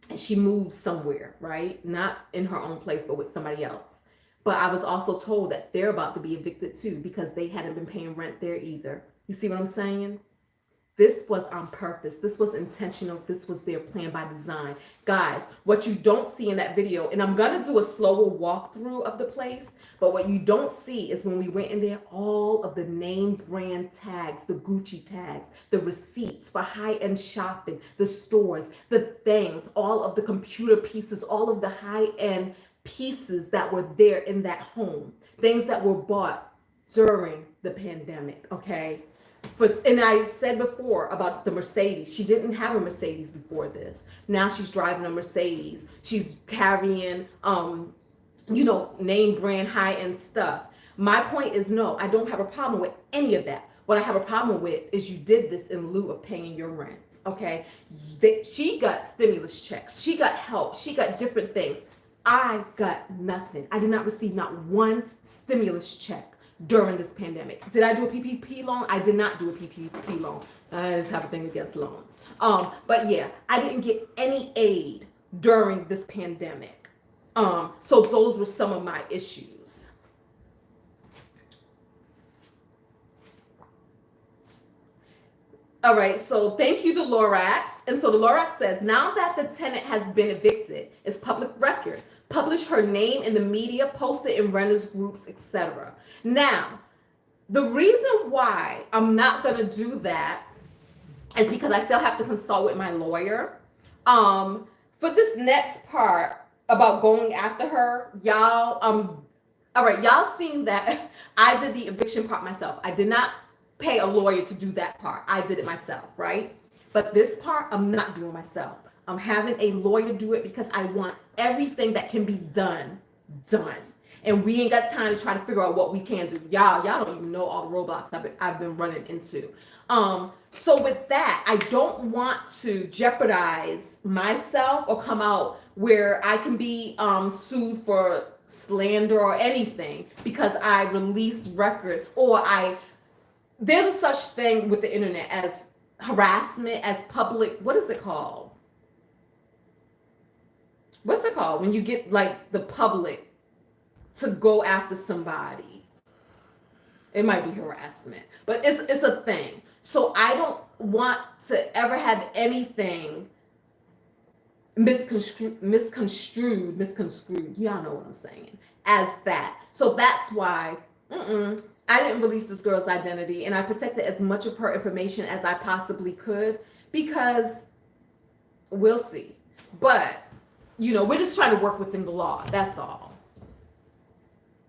and she moved somewhere, right? Not in her own place, but with somebody else. But I was also told that they're about to be evicted too because they hadn't been paying rent there either. You see what I'm saying? This was on purpose. This was intentional. This was their plan by design. Guys, what you don't see in that video, and I'm going to do a slower walkthrough of the place, but what you don't see is when we went in there, all of the name brand tags, the Gucci tags, the receipts for high-end shopping, the stores, the things, all of the computer pieces, all of the high-end pieces that were there in that home, things that were bought during the pandemic, okay? And I said before about the Mercedes. She didn't have a Mercedes before this. Now she's driving a Mercedes. She's carrying, name brand high-end stuff. My point is, no, I don't have a problem with any of that. What I have a problem with is you did this in lieu of paying your rent, okay? She got stimulus checks. She got help. She got different things. I got nothing. I did not receive not one stimulus check during this pandemic. Did I do a PPP loan? I did not do a PPP loan. I just have a thing against loans. But yeah, I didn't get any aid during this pandemic. So those were some of my issues. All right, so thank you to Lorax. And so the Lorax says, now that the tenant has been evicted, it's public record. Publish her name in the media, post it in renters groups, etc. Now, the reason why I'm not going to do that is because I still have to consult with my lawyer. For this next part about going after her, y'all, all right, y'all seen that I did the eviction part myself. I did not pay a lawyer to do that part. I did it myself, right? But this part, I'm not doing myself. I'm having a lawyer do it because I want everything that can be done. And we ain't got time to try to figure out what we can do. Y'all don't even know all the roadblocks I've been running into. So with that, I don't want to jeopardize myself or come out where I can be sued for slander or anything because I released records or there's a such thing with the internet as harassment, as public, what is it called? What's it called when you get like the public to go after somebody? It might be harassment, but it's a thing. So I don't want to ever have anything misconstrued. Y'all know what I'm saying. As that. So that's why I didn't release this girl's identity, and I protected as much of her information as I possibly could, because we'll see. But, you know, we're just trying to work within the law. That's all.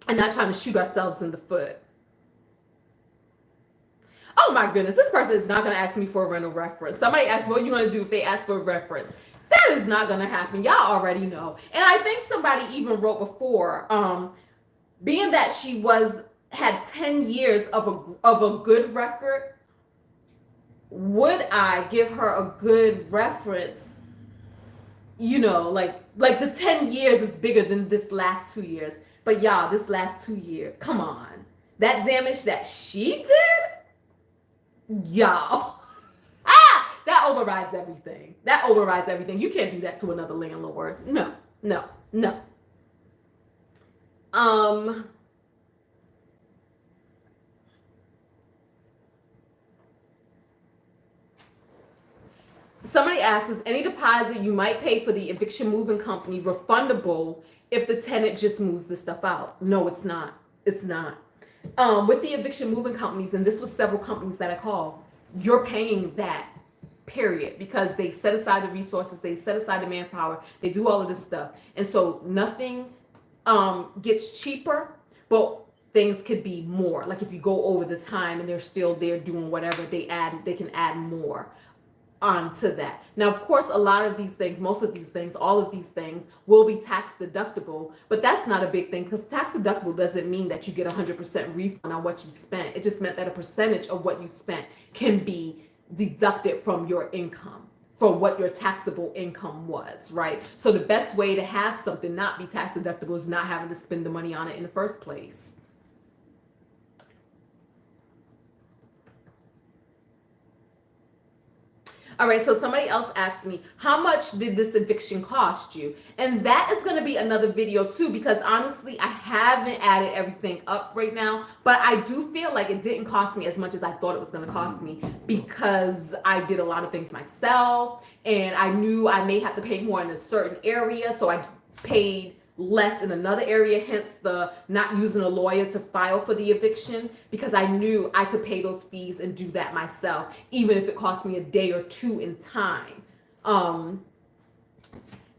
And not trying to shoot ourselves in the foot. Oh my goodness, this person is not going to ask me for a rental reference. Somebody asked, what are you going to do if they ask for a reference? That is not going to happen. Y'all already know. And I think somebody even wrote before, being that she had 10 years of a good record, would I give her a good reference? You know, like the 10 years is bigger than this last 2 years. But y'all, this last 2 years, come on. That damage that she did, y'all. That overrides everything. That overrides everything. You can't do that to another landlord. No. Somebody asks, is any deposit you might pay for the eviction moving company refundable if the tenant just moves the stuff out? No, it's not. It's not. With the eviction moving companies, and this was several companies that I called, you're paying that, period, because they set aside the resources, they set aside the manpower, they do all of this stuff. And so nothing gets cheaper, but things could be more. Like if you go over the time and they're still there doing whatever, they can add more onto that. Now, of course, a lot of these things, most of these things, all of these things will be tax deductible, but that's not a big thing, because tax deductible doesn't mean that you get 100% refund on what you spent. It just meant that a percentage of what you spent can be deducted from your income, from what your taxable income was, right? So the best way to have something not be tax deductible is not having to spend the money on it in the first place. All right, so somebody else asked me, how much did this eviction cost you? And that is going to be another video too, because honestly, I haven't added everything up right now, but I do feel like it didn't cost me as much as I thought it was going to cost me, because I did a lot of things myself, and I knew I may have to pay more in a certain area, so I paid less in another area, hence the not using a lawyer to file for the eviction, because I knew I could pay those fees and do that myself, even if it cost me a day or two in time.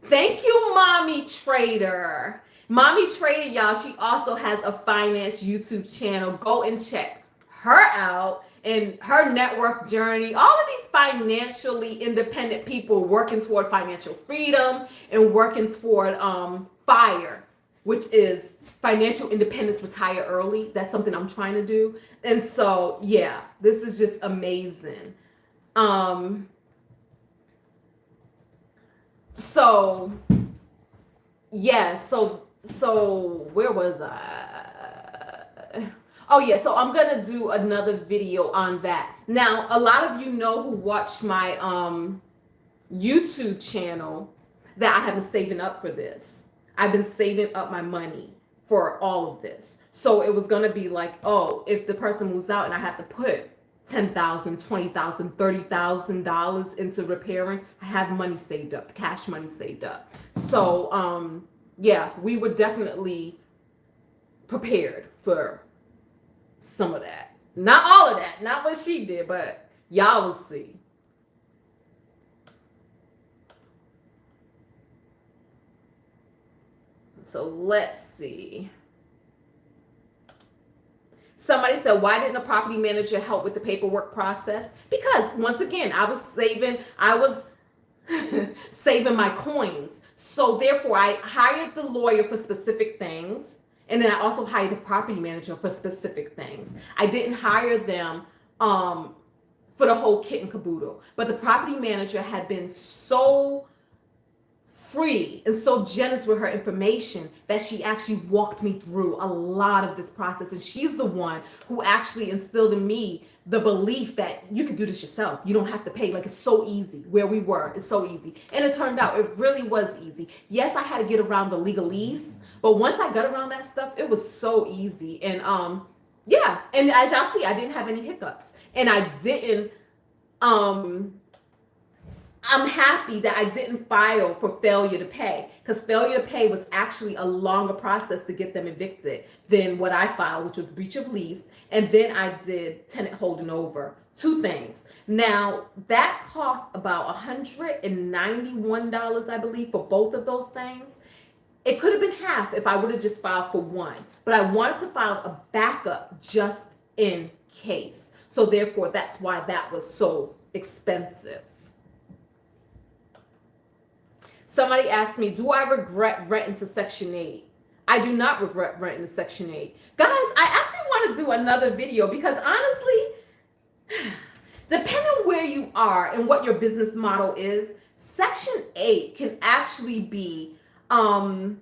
Thank you, Mommy Trader. Mommy Trader, y'all, she also has a finance YouTube channel. Go and check her out and her net worth journey. All of these financially independent people working toward financial freedom and working toward FIRE, which is financial independence, retire early. That's something I'm trying to do. And so, yeah, this is just amazing. So where was I? Oh yeah, so I'm gonna do another video on that. Now, a lot of you know who watch my YouTube channel that I have been saving up for this. I've been saving up my money for all of this. So it was gonna be like, oh, if the person moves out and I have to put $10,000, $20,000, $30,000 into repairing, I have money saved up, cash money saved up. So yeah, we were definitely prepared for some of that. Not all of that, not what she did, but y'all will see. So let's see. Somebody said, why didn't a property manager help with the paperwork process? Because once again, I was saving my coins. So therefore, I hired the lawyer for specific things. And then I also hired the property manager for specific things. I didn't hire them for the whole kit and caboodle. But the property manager had been so free and so generous with her information that she actually walked me through a lot of this process. And she's the one who actually instilled in me the belief that you could do this yourself. You don't have to pay. Like, it's so easy. Where we were, it's so easy. And it turned out it really was easy. Yes, I had to get around the legalese, but once I got around that stuff, it was so easy. And yeah, and as y'all see, I didn't have any hiccups. And I didn't I'm happy that I didn't file for failure to pay, because failure to pay was actually a longer process to get them evicted than what I filed, which was breach of lease. And then I did tenant holding over. Two things. Now, that cost about $191, I believe, for both of those things. It could have been half if I would have just filed for one, but I wanted to file a backup just in case. So therefore, that's why that was so expensive. Somebody asked me, do I regret renting to Section 8? I do not regret renting to Section 8. Guys, I actually want to do another video because honestly, depending on where you are and what your business model is, Section 8 can actually be the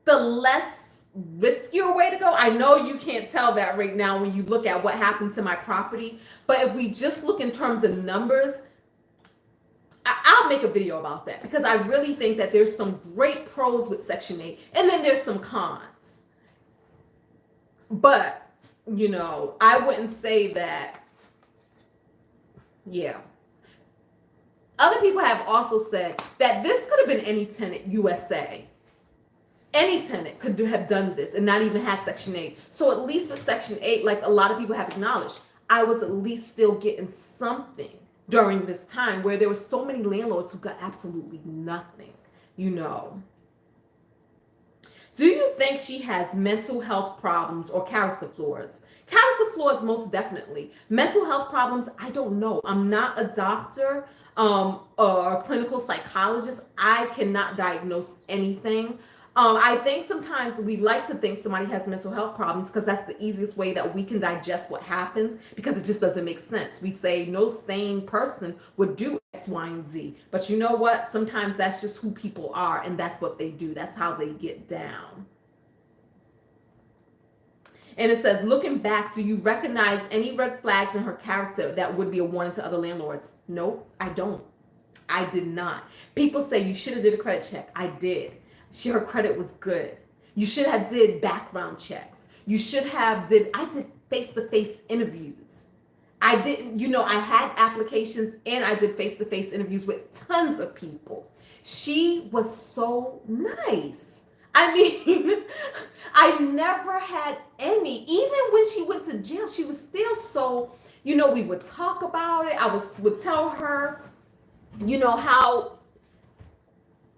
less riskier way to go. I know you can't tell that right now when you look at what happened to my property, but if we just look in terms of numbers, I'll make a video about that because I really think that there's some great pros with Section 8 and then there's some cons. But, you know, I wouldn't say that, yeah. Other people have also said that this could have been any tenant USA. Any tenant could have done this and not even had Section 8. So at least with Section 8, like a lot of people have acknowledged, I was at least still getting something during this time where there were so many landlords who got absolutely nothing, you know. Do you think she has mental health problems or character flaws? Character flaws, most definitely. Mental health problems, I don't know. I'm not a doctor or a clinical psychologist. I cannot diagnose anything. I think sometimes we like to think somebody has mental health problems because that's the easiest way that we can digest what happens because it just doesn't make sense. We say no sane person would do X, Y, and Z. But you know what? Sometimes that's just who people are and that's what they do. That's how they get down. And it says, looking back, do you recognize any red flags in her character that would be a warning to other landlords? Nope, I don't. I did not. People say you should have did a credit check. I did. Her credit was good. You should have did background checks. You should have I did face-to-face interviews. I didn't, you know, I had applications and I did face-to-face interviews with tons of people. She was so nice. I mean, I never had any, even when she went to jail, she was still so, you know, we would talk about it. would tell her, you know, how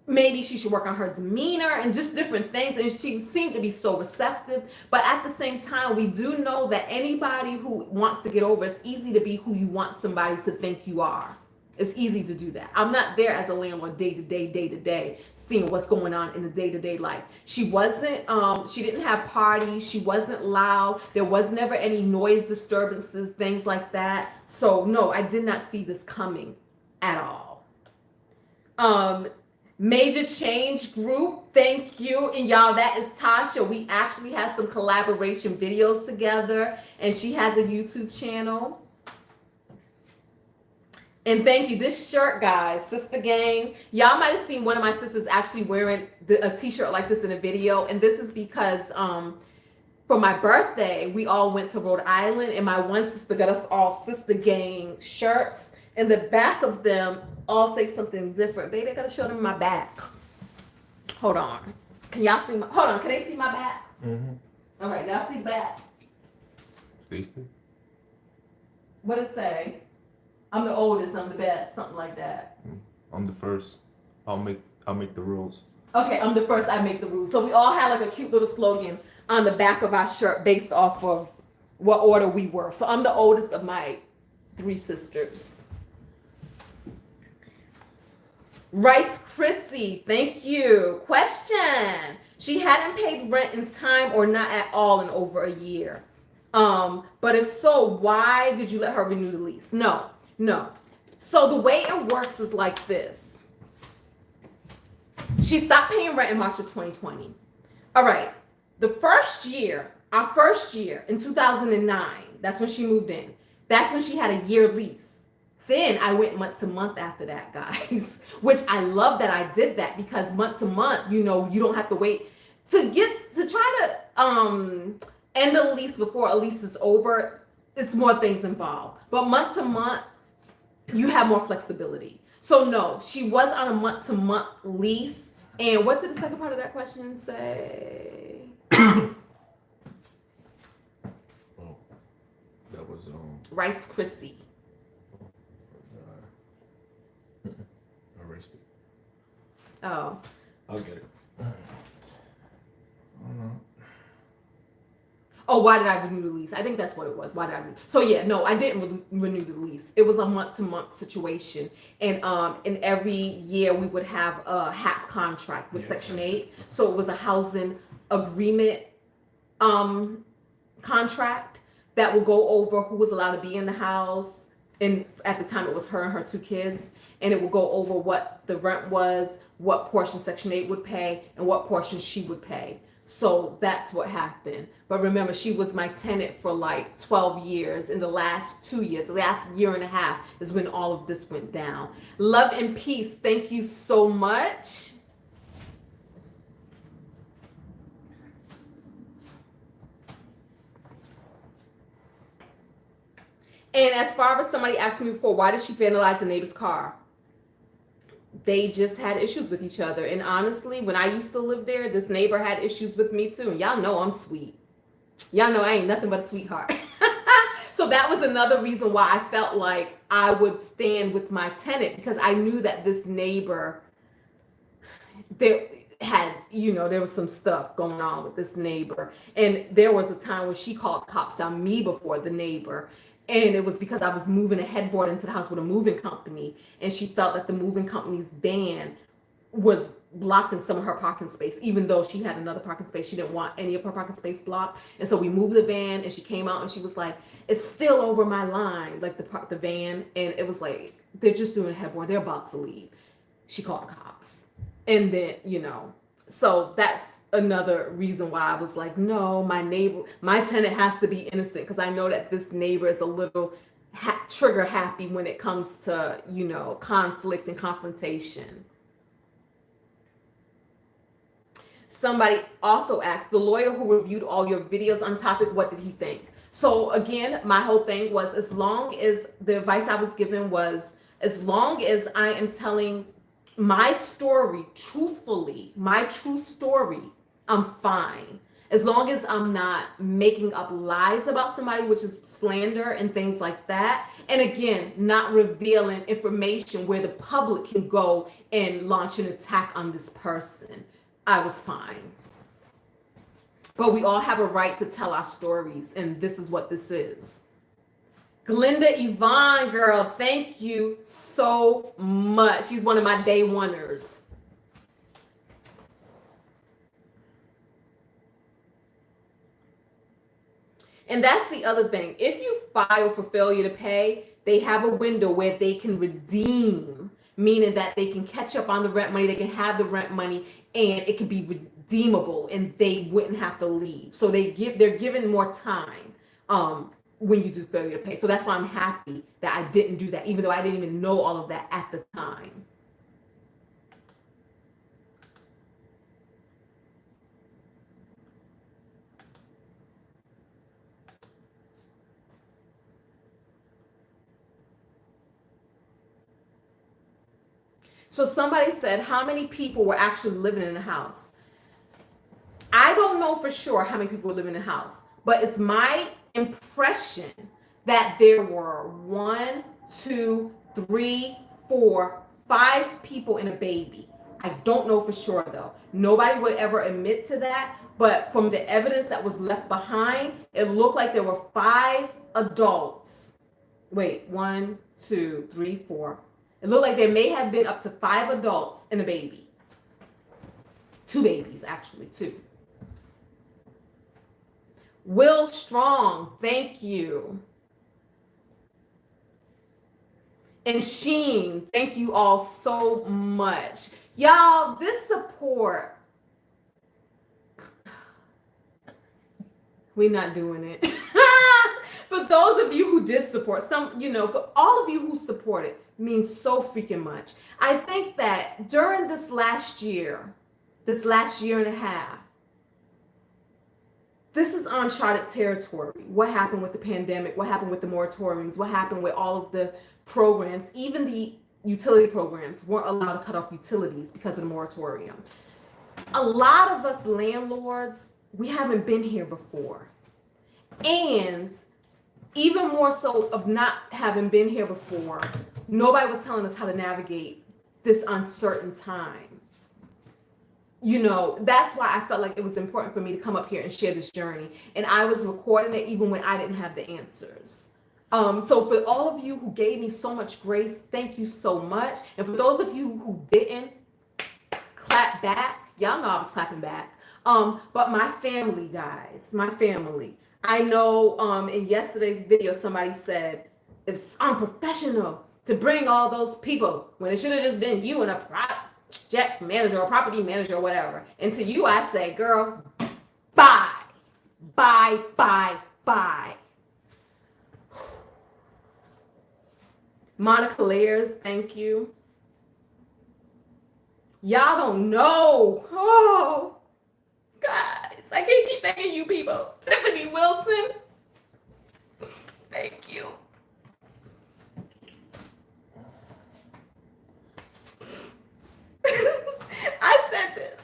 maybe she should work on her demeanor and just different things. And she seemed to be so receptive. But at the same time, we do know that anybody who wants to get over, it's easy to be who you want somebody to think you are. It's easy to do that. I'm not there as a landlord day to day, seeing what's going on in the day-to-day life. She wasn't, she didn't have parties. She wasn't loud. There was never any noise disturbances, things like that. So no, I did not see this coming at all. Major Change Group, thank you. And y'all, that is Tasha. We actually have some collaboration videos together, and she has a YouTube channel. And thank you. This shirt, guys, Sister Gang. Y'all might have seen one of my sisters actually wearing a t-shirt like this in a video. And this is because for my birthday, we all went to Rhode Island, and my one sister got us all Sister Gang shirts. And the back of them all say something different. Baby, I gotta show them my back. Hold on. Can y'all see hold on, can they see my back? Mm-hmm. All right, y'all see back. Tasty. What it say? I'm the oldest, I'm the best, something like that. I'm the first. I'll make the rules. Okay, I'm the first, I make the rules. So we all had like a cute little slogan on the back of our shirt based off of what order we were. So I'm the oldest of my 3 sisters. Rice Chrissy, thank you. Question. She hadn't paid rent in time or not at all in over a year. But if so, why did you let her renew the lease? No. So the way it works is like this. She stopped paying rent in March of 2020. All right. Our first year in 2009, that's when she moved in. That's when she had a year lease. Then I went month to month after that, guys, which I love that I did that because month to month, you know, you don't have to wait to try to end the lease before a lease is over. It's more things involved, but month to month, you have more flexibility. So no, she was on a month-to-month lease. And what did the second part of that question say? Oh, that was Rice Chrissy. arrested. Oh. I'll get it. I don't know. Oh, why did I renew the lease? I think that's what it was. Why did I renew? So yeah, no, I didn't renew the lease. It was a month-to-month situation, and every year we would have a HAP contract with Section 8. So it was a housing agreement contract that would go over who was allowed to be in the house, and at the time it was her and her 2 kids, and it would go over what the rent was, what portion Section 8 would pay, and what portion she would pay. So that's what happened. But remember, she was my tenant for like 12 years. In the last 2 years, the last year and a half is when all of this went down. Love and peace. Thank you so much. And as far as somebody asked me before, why did she vandalize the neighbor's car? They just had issues with each other. And honestly, when I used to live there, this neighbor had issues with me too. And y'all know I'm sweet. Y'all know I ain't nothing but a sweetheart. So that was another reason why I felt like I would stand with my tenant, because I knew that this neighbor, there had, there was some stuff going on with this neighbor. And there was a time when she called cops on me before the neighbor. And it was because I was moving a headboard into the house with a moving company. And she felt that the moving company's van was blocking some of her parking space, even though she had another parking space. She didn't want any of her parking space blocked. And so we moved the van, and she came out and she was like, it's still over my line, like the van. And it was like, they're just doing a headboard. They're about to leave. She called the cops. And then, so that's another reason why I was like, no, my tenant has to be innocent, because I know that this neighbor is a little trigger happy when it comes to, conflict and confrontation. Somebody also asked, the lawyer who reviewed all your videos on topic, what did he think? So again, my whole thing was, as long as the advice I was given was, as long as I am telling my story truthfully, my true story, I'm fine. As long as I'm not making up lies about somebody, which is slander and things like that. And again, not revealing information where the public can go and launch an attack on this person. I was fine. But we all have a right to tell our stories, and this is what this is. Glinda Yvonne, girl, thank you so much. She's one of my day oneers. And that's the other thing. If you file for failure to pay, they have a window where they can redeem, meaning that they can catch up on the rent money, they can have the rent money, and it can be redeemable, and they wouldn't have to leave. So they're given more time when you do failure to pay. So that's why I'm happy that I didn't do that, even though I didn't even know all of that at the time. So somebody said, how many people were actually living in the house? I don't know for sure how many people were living in the house, but it's my impression that there were 1, 2, 3, 4, 5 people and a baby. I don't know for sure though. Nobody would ever admit to that, but from the evidence that was left behind, it looked like there were 5 adults. Wait, 1, 2, 3, 4. It looked like there may have been up to 5 adults and a baby. 2 babies, actually, 2. Will Strong, thank you. And Sheen, thank you all so much. Y'all, this support, we're not doing it. For those of you who did support, for all of you who supported, means so freaking much. I think that during this last year and a half, this is uncharted territory. What happened with the pandemic? What happened with the moratoriums? What happened with all of the programs? Even the utility programs weren't allowed to cut off utilities because of the moratorium. A lot of us landlords, we haven't been here before. And even more so of not having been here before, nobody was telling us how to navigate this uncertain time. You know, that's why I felt like it was important for me to come up here and share this journey. And I was recording it even when I didn't have the answers. So for all of you who gave me so much grace, thank you so much. And for those of you who didn't clap back, y'all know I was clapping back. But my family, guys, my family. I know in yesterday's video, somebody said, it's unprofessional to bring all those people when it should have just been you and a project manager or property manager or whatever. And to you, I say, girl, bye, bye, bye, bye. Monica Layers, thank you. Y'all don't know. Oh, guys, I can't keep thanking you people. Tiffany Wilson, thank you. I said this.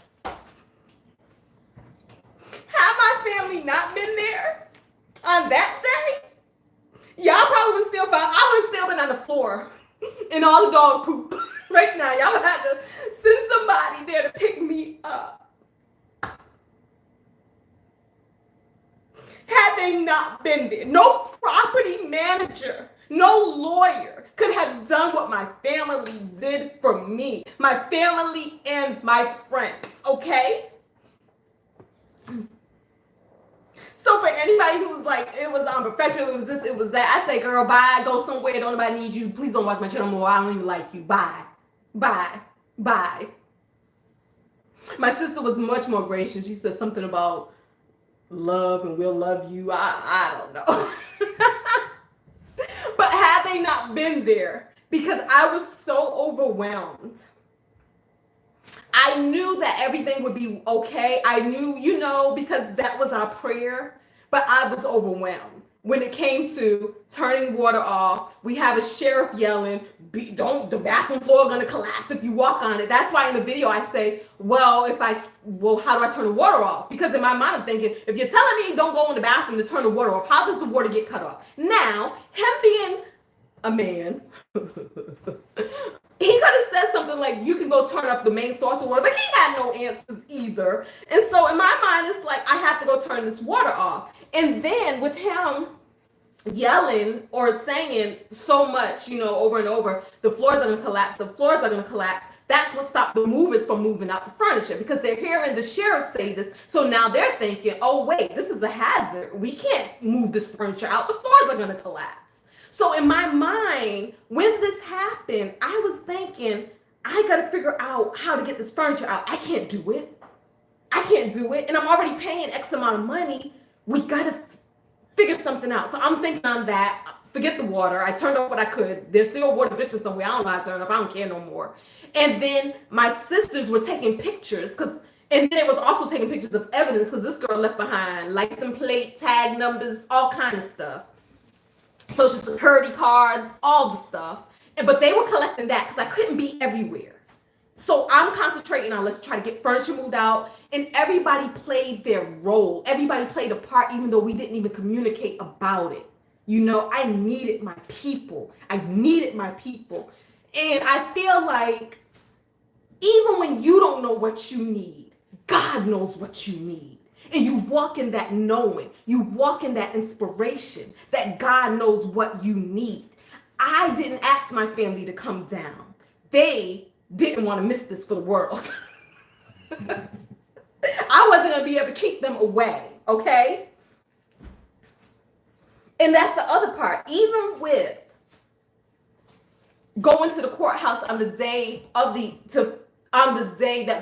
Had my family not been there on that day, y'all probably would still found, I would have still been on the floor in all the dog poop. Right now, y'all would have to send somebody there to pick me up. Had they not been there, no property manager, no lawyer could have done what my family did for me, my family and my friends, okay? So for anybody who's like, it was unprofessional, it was this, it was that, I say, girl, bye, go somewhere, don't nobody need you, please don't watch my channel more, I don't even like you, bye, bye, bye. My sister was much more gracious. She said something about love and we'll love you, I don't know. But had they not been there, because I was so overwhelmed, I knew that everything would be okay. I knew, you know, because that was our prayer, but I was overwhelmed. When it came to turning water off, we have a sheriff yelling, the bathroom floor is gonna collapse if you walk on it. That's why in the video I say, well, how do I turn the water off? Because in my mind I'm thinking, if you're telling me don't go in the bathroom to turn the water off, how does the water get cut off? Now, him being a man, he could have said something like, you can go turn off the main source of water, but he had no answers either. And so in my mind, it's like, I have to go turn this water off. And then with him yelling or saying so much, you know, over and over, the floors are going to collapse, the floors are going to collapse. That's what stopped the movers from moving out the furniture, because they're hearing the sheriff say this. So now they're thinking, oh, wait, this is a hazard. We can't move this furniture out. The floors are going to collapse. So in my mind, when this happened, I was thinking, I got to figure out how to get this furniture out. I can't do it. I can't do it. And I'm already paying X amount of money. We got to figure something out. So I'm thinking on that. Forget the water. I turned off what I could. There's still water dishes somewhere. I don't know how to turn it off. I don't care no more. And then my sisters were taking pictures and then it was also taking pictures of evidence, because this girl left behind license plate, tag numbers, all kind of stuff. Social security cards, all the stuff. But they were collecting that because I couldn't be everywhere. So I'm concentrating on, let's try to get furniture moved out. And everybody played their role. Everybody played a part, even though we didn't even communicate about it. You know, I needed my people. I needed my people. And I feel like even when you don't know what you need, God knows what you need. And you walk in that knowing, you walk in that inspiration that God knows what you need. I didn't ask my family to come down. They didn't want to miss this for the world. I wasn't going to be able to keep them away, okay? And that's the other part. Even with going to the courthouse on the day that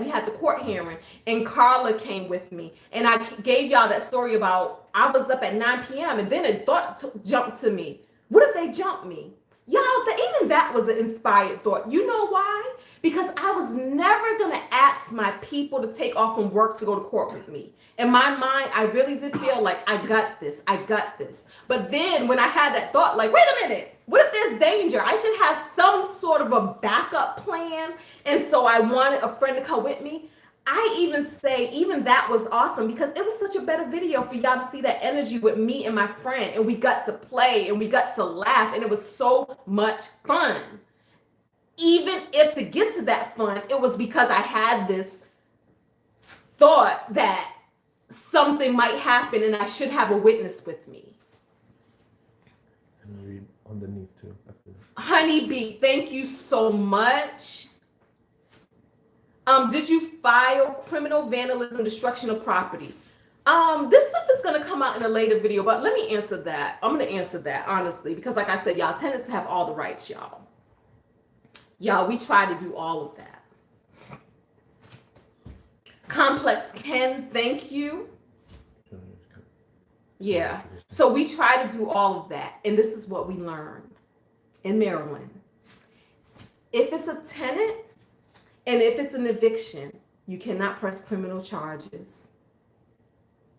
we had the court hearing, and Carla came with me, and I gave y'all that story about I was up at 9 p.m. and then a thought jumped to me. What if they jump me? Y'all, even that was an inspired thought. You know why? Because I was never going to ask my people to take off from work to go to court with me. In my mind, I really did feel like I got this. I got this. But then when I had that thought, like, wait a minute, what if there's danger? I should have some sort of a backup plan. And so I wanted a friend to come with me. I even that was awesome because it was such a better video for y'all to see that energy with me and my friend. And we got to play and we got to laugh. And it was so much fun. Even if to get to that fun, it was because I had this thought that something might happen and I should have a witness with me. And read underneath too. Honeybee, thank you so much. Did you file criminal vandalism, destruction of property? This stuff is gonna come out in a later video, but let me answer that. I'm gonna answer that honestly, because like I said, y'all, tenants have all the rights, y'all. Y'all, we try to do all of that. Complex Ken, thank you. Yeah, so we try to do all of that, and this is what we learned in Maryland. If it's a tenant and if it's an eviction, you cannot press criminal charges.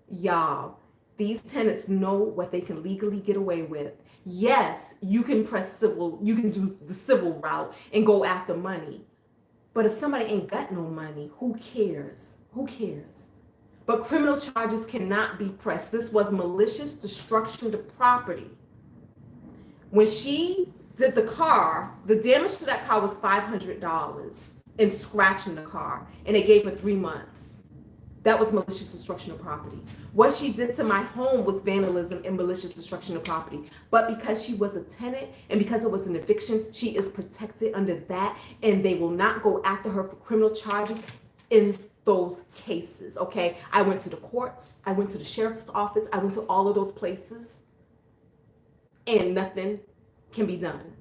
Y'all, these tenants know what they can legally get away with. Yes, you can press civil, you can do the civil route and go after money. But if somebody ain't got no money, who cares? Who cares? But criminal charges cannot be pressed. This was malicious destruction to property. When she did the car, the damage to that car was $500 in scratching the car, and they gave her 3 months. That was malicious destruction of property. What she did to my home was vandalism and malicious destruction of property. But because she was a tenant and because it was an eviction, she is protected under that, and they will not go after her for criminal charges in those cases, okay? I went to the courts, I went to the sheriff's office, I went to all of those places, and nothing can be done.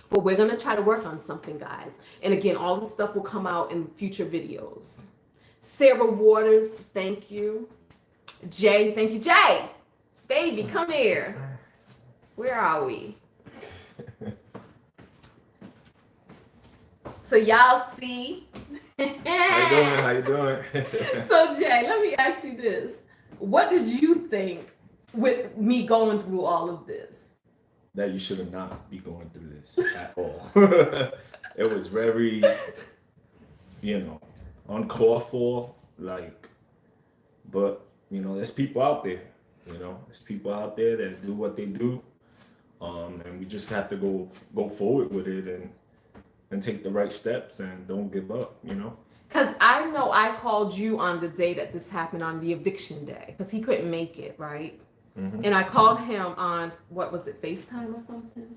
But we're gonna try to work on something, guys. And again, all this stuff will come out in future videos. Sarah Waters, thank you. Jay, thank you. Jay, baby, come here. Where are we? So y'all see. How you doing? So Jay, let me ask you this. What did you think with me going through all of this? That you should not be going through this at all. It was very, uncalled for, but there's people out there, there's people out there that do what they do, and we just have to go forward with it and take the right steps and don't give up, Because I know I called you on the day that this happened, on the eviction day, because he couldn't make it, right? Mm-hmm. And I called him on, what was it, FaceTime or something?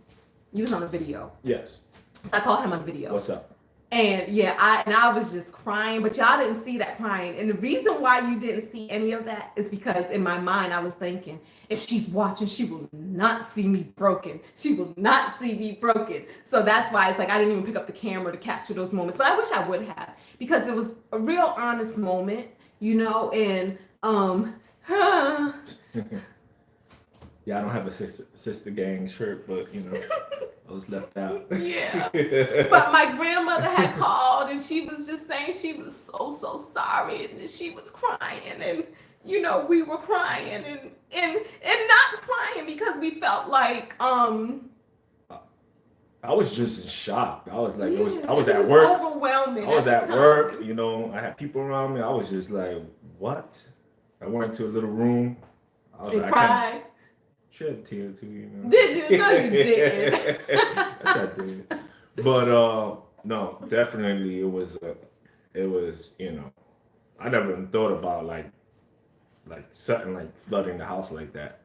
You was on the video. Yes. So I called him on video. What's up? And yeah, I was just crying, but y'all didn't see that crying. And the reason why you didn't see any of that is because in my mind, I was thinking, if she's watching, she will not see me broken. She will not see me broken. So that's why it's like, I didn't even pick up the camera to capture those moments, but I wish I would have, because it was a real honest moment, and, Yeah, I don't have a sister gang shirt, but I was left out. Yeah. But my grandmother had called and she was just saying she was so sorry, and she was crying, and we were crying and not crying because we felt like I was just in shock. I was like, yeah, I was at work. Overwhelming. I was at work, I had people around me. I was just like, what? I went into a little room. I was like, cried. Shed a tear too, Did you? No, you didn't. Yes, I did. But no, definitely it was I never even thought about like something like flooding the house like that,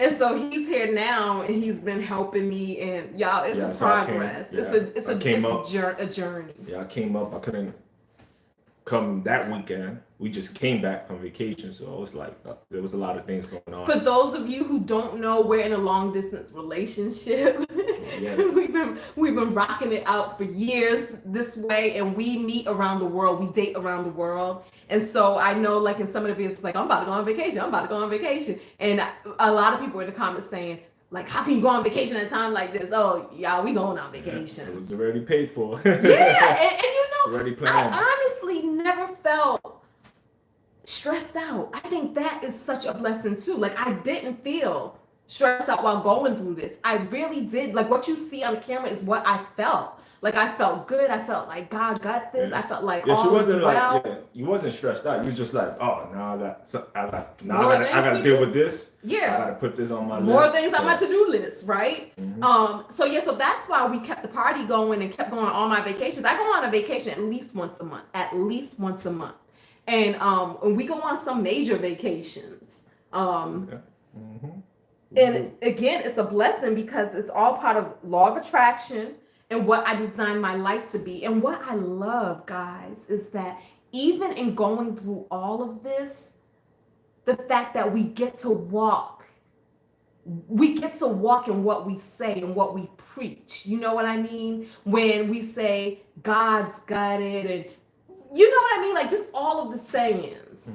And so he's here now, and he's been helping me, and y'all, it's a progress. It's a journey. Yeah, I came up. I couldn't come that weekend. We just came back from vacation, so it was like there was a lot of things going on. For those of you who don't know, we're in a long distance relationship. Yes. we've been rocking it out for years this way, and we meet around the world. We date around the world. And so I know, like in some of the videos, it's like, I'm about to go on vacation. I'm about to go on vacation. And a lot of people in the comments saying, Like, how can you go on vacation at a time like this? Oh, y'all, we going on vacation. It was already paid for. Yeah, and you know, Already planned. I honestly never felt stressed out. I think that is such a blessing too. Like, I didn't feel stressed out while going through this. I really did. Like, what you see on camera is what I felt. Like, I felt good. I felt like God got this. I felt like all was well. You wasn't stressed out. You just like, oh, now I got to to deal do. with this. Yeah. I got to put this on my list. More things on my to-do list, right? Mhm. So that's why we kept the party going and kept going on all my vacations. I go on a vacation at least once a month, and we go on some major vacations. And again, it's a blessing because it's all part of law of attraction and what I designed my life to be. And what I love, guys, is that even in going through all of this, the fact that we get to walk in what we say and what we preach. You know what I mean? When we say God's got it, and you know what I mean? Like, just all of the sayings.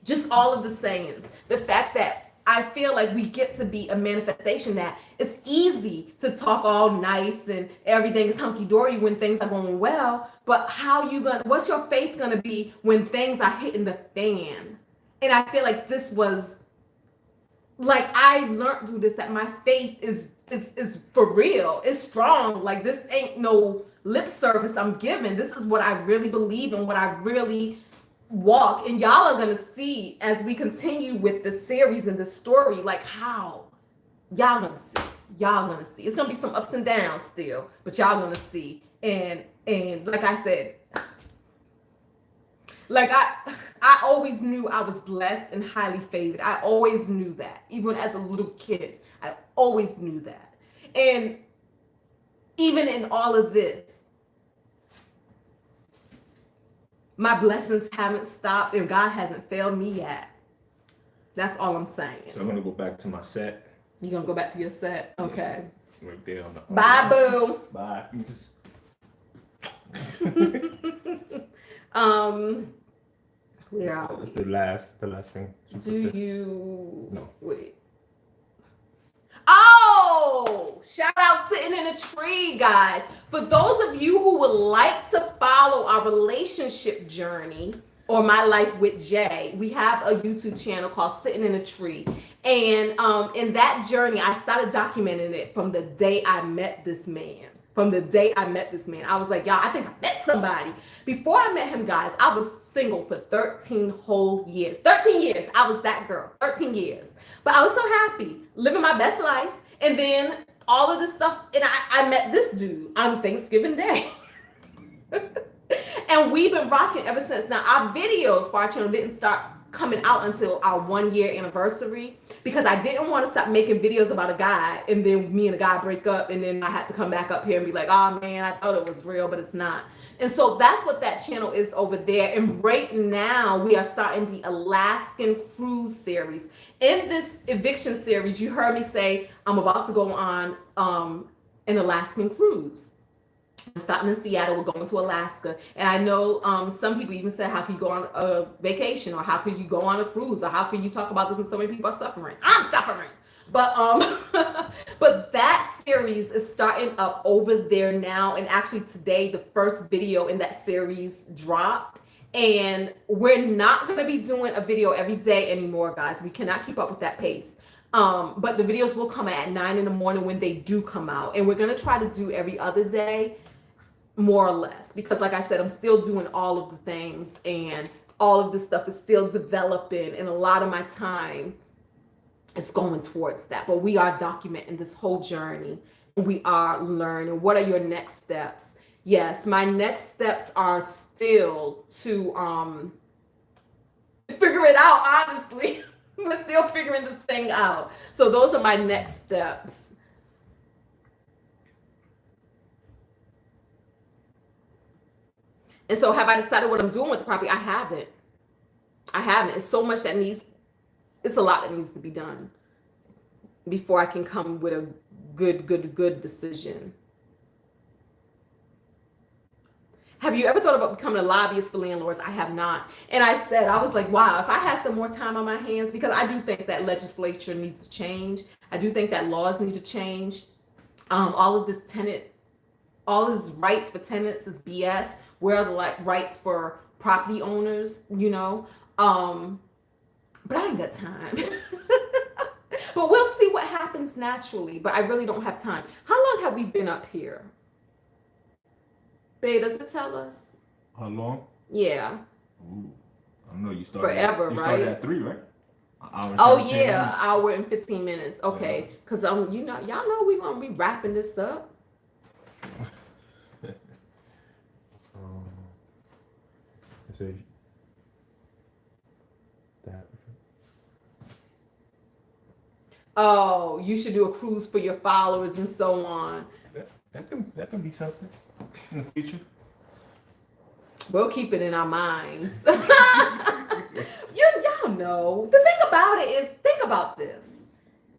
Just all of the sayings. The fact that I feel like we get to be a manifestation that it's easy to talk all nice and everything is hunky-dory when things are going well, but what's your faith gonna be when things are hitting the fan? And I feel like this was, like, I learned through this that my faith is for real. It's strong. Like, this ain't no lip service I'm giving. This is what I really believe and what I really walk. And y'all are gonna see as we continue with the series and the story, like, how y'all gonna see. It's gonna be some ups and downs still, but y'all gonna see. And like I said, like I always knew I was blessed and highly favored. I always knew that. Even as a little kid, I always knew that. And even in all of this, my blessings haven't stopped and God hasn't failed me yet. That's all I'm saying. So I'm gonna go back to my set. You gonna go back to your set? Okay. Right there on the Bye, boo. Bye. Where are That's we? the last thing. No. Wait. Oh, shout out Sitting in a Tree, guys. For those of you who would like to follow our relationship journey or my life with Jay, we have a YouTube channel called Sitting in a Tree. And in that journey, I started documenting it from the day I met this man. I was like, y'all, I think I met somebody. Before I met him, guys, I was single for 13 whole years. 13 years. I was that girl. 13 years. But I was so happy, living my best life. And then all of this stuff, and I met this dude on Thanksgiving Day. And we've been rocking ever since. Now, our videos for our channel didn't start coming out until our 1 year anniversary, because I didn't want to stop making videos about a guy and then me and a guy break up and then I had to come back up here and be like, oh man, I thought it was real, but it's not. And so that's what that channel is over there. And right now we are starting the Alaskan cruise series. In this eviction series, you heard me say I'm about to go on an Alaskan cruise. I'm starting in Seattle, we're going to Alaska. And I know some people even said, how can you go on a vacation, or how could you go on a cruise, or how can you talk about this and so many people are suffering? I'm suffering. But but that series is starting up over there now. And actually today, the first video in that series dropped. And we're not going to be doing a video every day anymore, guys. We cannot keep up with that pace. But the videos will come at 9 in the morning when they do come out. And we're going to try to do every other day, more or less, because like I said, I'm still doing all of the things and all of this stuff is still developing, and a lot of my time is going towards that. But we are documenting this whole journey. We are learning. What are your next steps? Yes, my next steps are still to figure it out, honestly. We're still figuring this thing out. So those are my next steps. And so have I decided what I'm doing with the property? I haven't. It's so much that it's a lot that needs to be done before I can come with a good decision. Have you ever thought about becoming a lobbyist for landlords? I have not. And I was like, wow, if I had some more time on my hands, because I do think that legislature needs to change. I do think that laws need to change. All of this all these rights for tenants is BS. Where are the rights for property owners, you know? But I ain't got time. But we'll see what happens naturally. But I really don't have time. How long have we been up here? Babe, does it tell us? How long? Yeah. Ooh, I don't know. You started Forever, you right? started at 3, right? An hour and Oh 17 yeah, minutes. hour and 15 minutes. Okay, because you know, y'all know we're gonna be wrapping this up. Let's see. That. Oh, you should do a cruise for your followers and so on. That can be something in the future. We'll keep it in our minds. Y'all know. The thing about it is, think about this.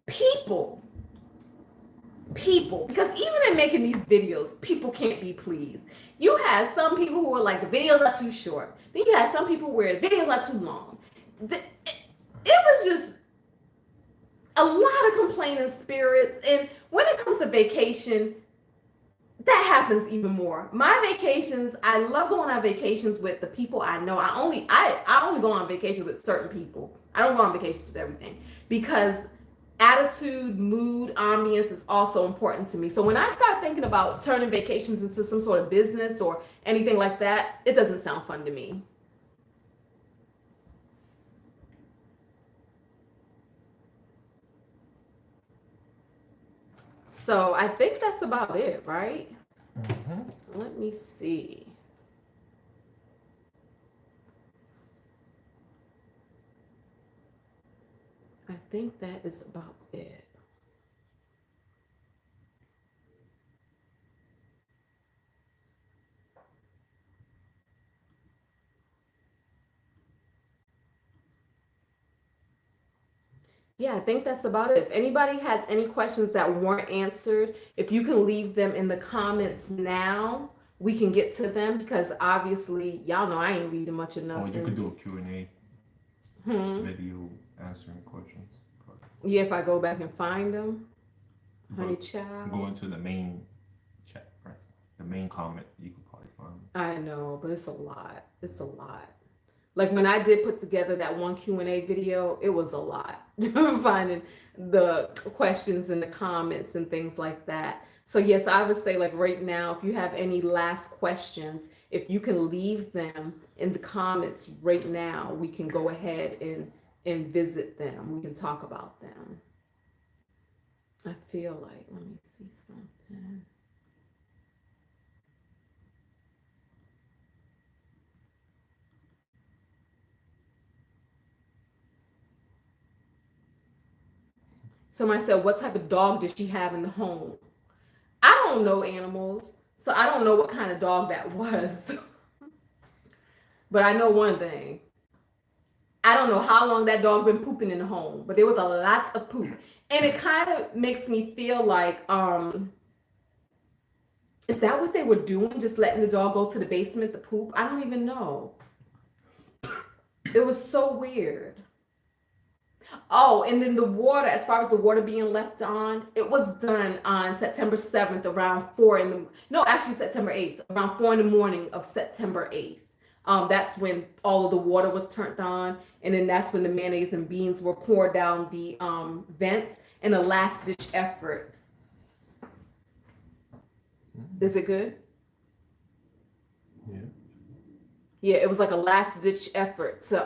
People, because even in making these videos, people can't be pleased. You had some people who were like, the videos are too short. Then you had some people where the videos are too long. It was just a lot of complaining spirits. And when it comes to vacation, that happens even more. My vacations, I love going on vacations with the people I know. I only go on vacations with certain people. I don't go on vacations with everything, because attitude, mood, ambience is also important to me. So when I start thinking about turning vacations into some sort of business or anything like that, it doesn't sound fun to me. So I think that's about it, right? Mm-hmm. Let me see. I think that is about it. Yeah, I think that's about it. If anybody has any questions that weren't answered, if you can leave them in the comments now, we can get to them, because obviously y'all know I ain't reading much of Oh, nothing. you could do a Q&A video answering questions. Yeah, if I go back and find them, honey child. Go into the main chat, right? The main comment, you could probably find them. I know, but it's a lot. It's a lot. Like when I did put together that one Q&A video, it was a lot. Finding the questions in the comments and things like that. So yes, I would say, like, right now, if you have any last questions, if you can leave them in the comments right now, we can go ahead and visit them. We can talk about them. I feel like, let me see something. Somebody said, what type of dog did she have in the home? I don't know animals, so I don't know what kind of dog that was. But I know one thing. I don't know how long that dog been pooping in the home, but there was a lot of poop. And it kind of makes me feel like, is that what they were doing? Just letting the dog go to the basement to poop? I don't even know. It was so weird. Oh, and then the water, as far as the water being left on, it was done on September 7th around 4 in the, no, actually September 8th, around 4 in the morning of September 8th. That's when all of the water was turned on. And then that's when the mayonnaise and beans were poured down the vents in a last ditch effort. Is it good? Yeah. Yeah, it was like a last ditch effort to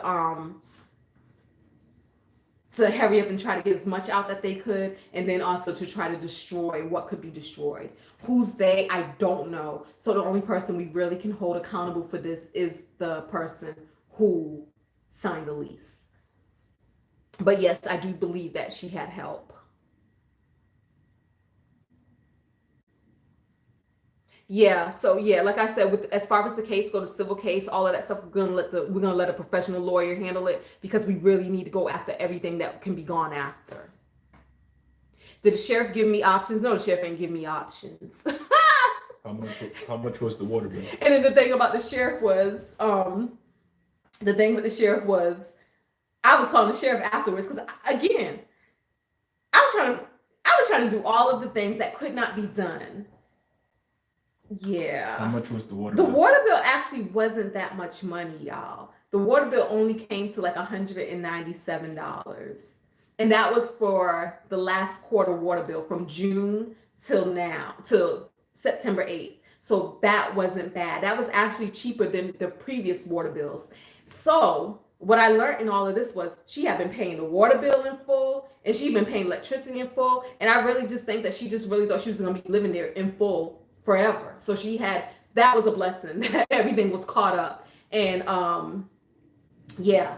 hurry up and try to get as much out that they could, and then also to try to destroy what could be destroyed. Who's they? I don't know. So the only person we really can hold accountable for this is the person who signed the lease. But yes, I do believe that she had help. Yeah, so yeah, like I said, with as far as the case go, the civil case, all of that stuff, we're gonna let a professional lawyer handle it, because we really need to go after everything that can be gone after. Did the sheriff give me options? No, the sheriff ain't give me options. How much was the water bill? And then the thing about the sheriff was, I was calling the sheriff afterwards because again, I was trying to do all of the things that could not be done. Yeah. How much was the water The bill? water bill actually wasn't that much money, y'all. The water bill only came to like $197. And that was for the last quarter water bill from June till now, till September 8th. So that wasn't bad. That was actually cheaper than the previous water bills. So what I learned in all of this was she had been paying the water bill in full and she'd been paying electricity in full. And I really just think that she just really thought she was going to be living there in full forever. So that was a blessing that everything was caught up. And yeah,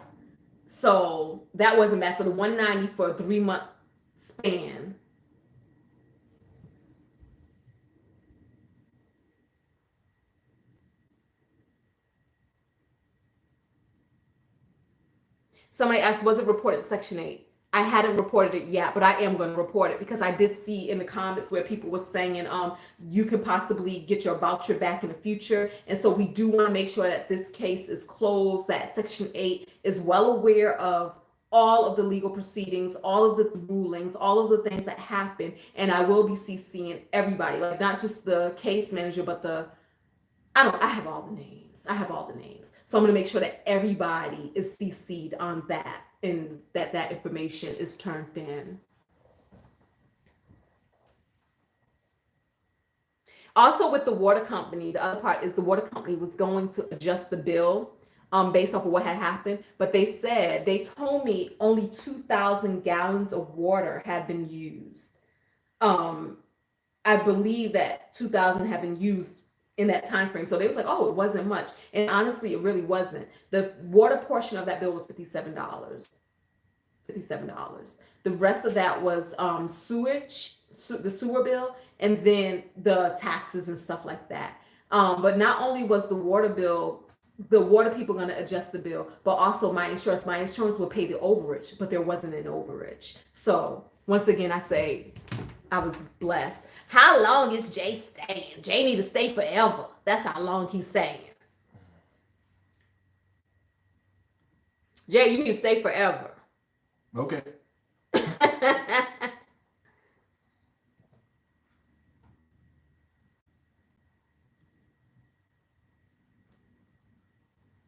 so that wasn't bad. So the 190 for a 3-month span. Somebody asked, was it reported to Section 8? I hadn't reported it yet, but I am going to report it because I did see in the comments where people were saying you can possibly get your voucher back in the future. And so we do want to make sure that this case is closed, that Section 8 is well aware of all of the legal proceedings, all of the rulings, all of the things that happen. And I will be CCing everybody, like not just the case manager, but I have all the names. So I'm going to make sure that everybody is CC'd on that and that information is turned in. Also with the water company, the other part is the water company was going to adjust the bill based off of what had happened. But they told me only 2,000 gallons of water had been used. I believe that 2,000 had been used in that time frame. So they was like, oh, it wasn't much. And honestly, it really wasn't. The water portion of that bill was $57. The rest of that was sewage, the sewer bill, and then the taxes and stuff like that. But not only was the water people going to adjust the bill, but also my insurance will pay the overage, but there wasn't an overage. So once again, I say I was blessed. How long is Jay staying? Jay need to stay forever. That's how long he's saying. Jay, you need to stay forever. Okay.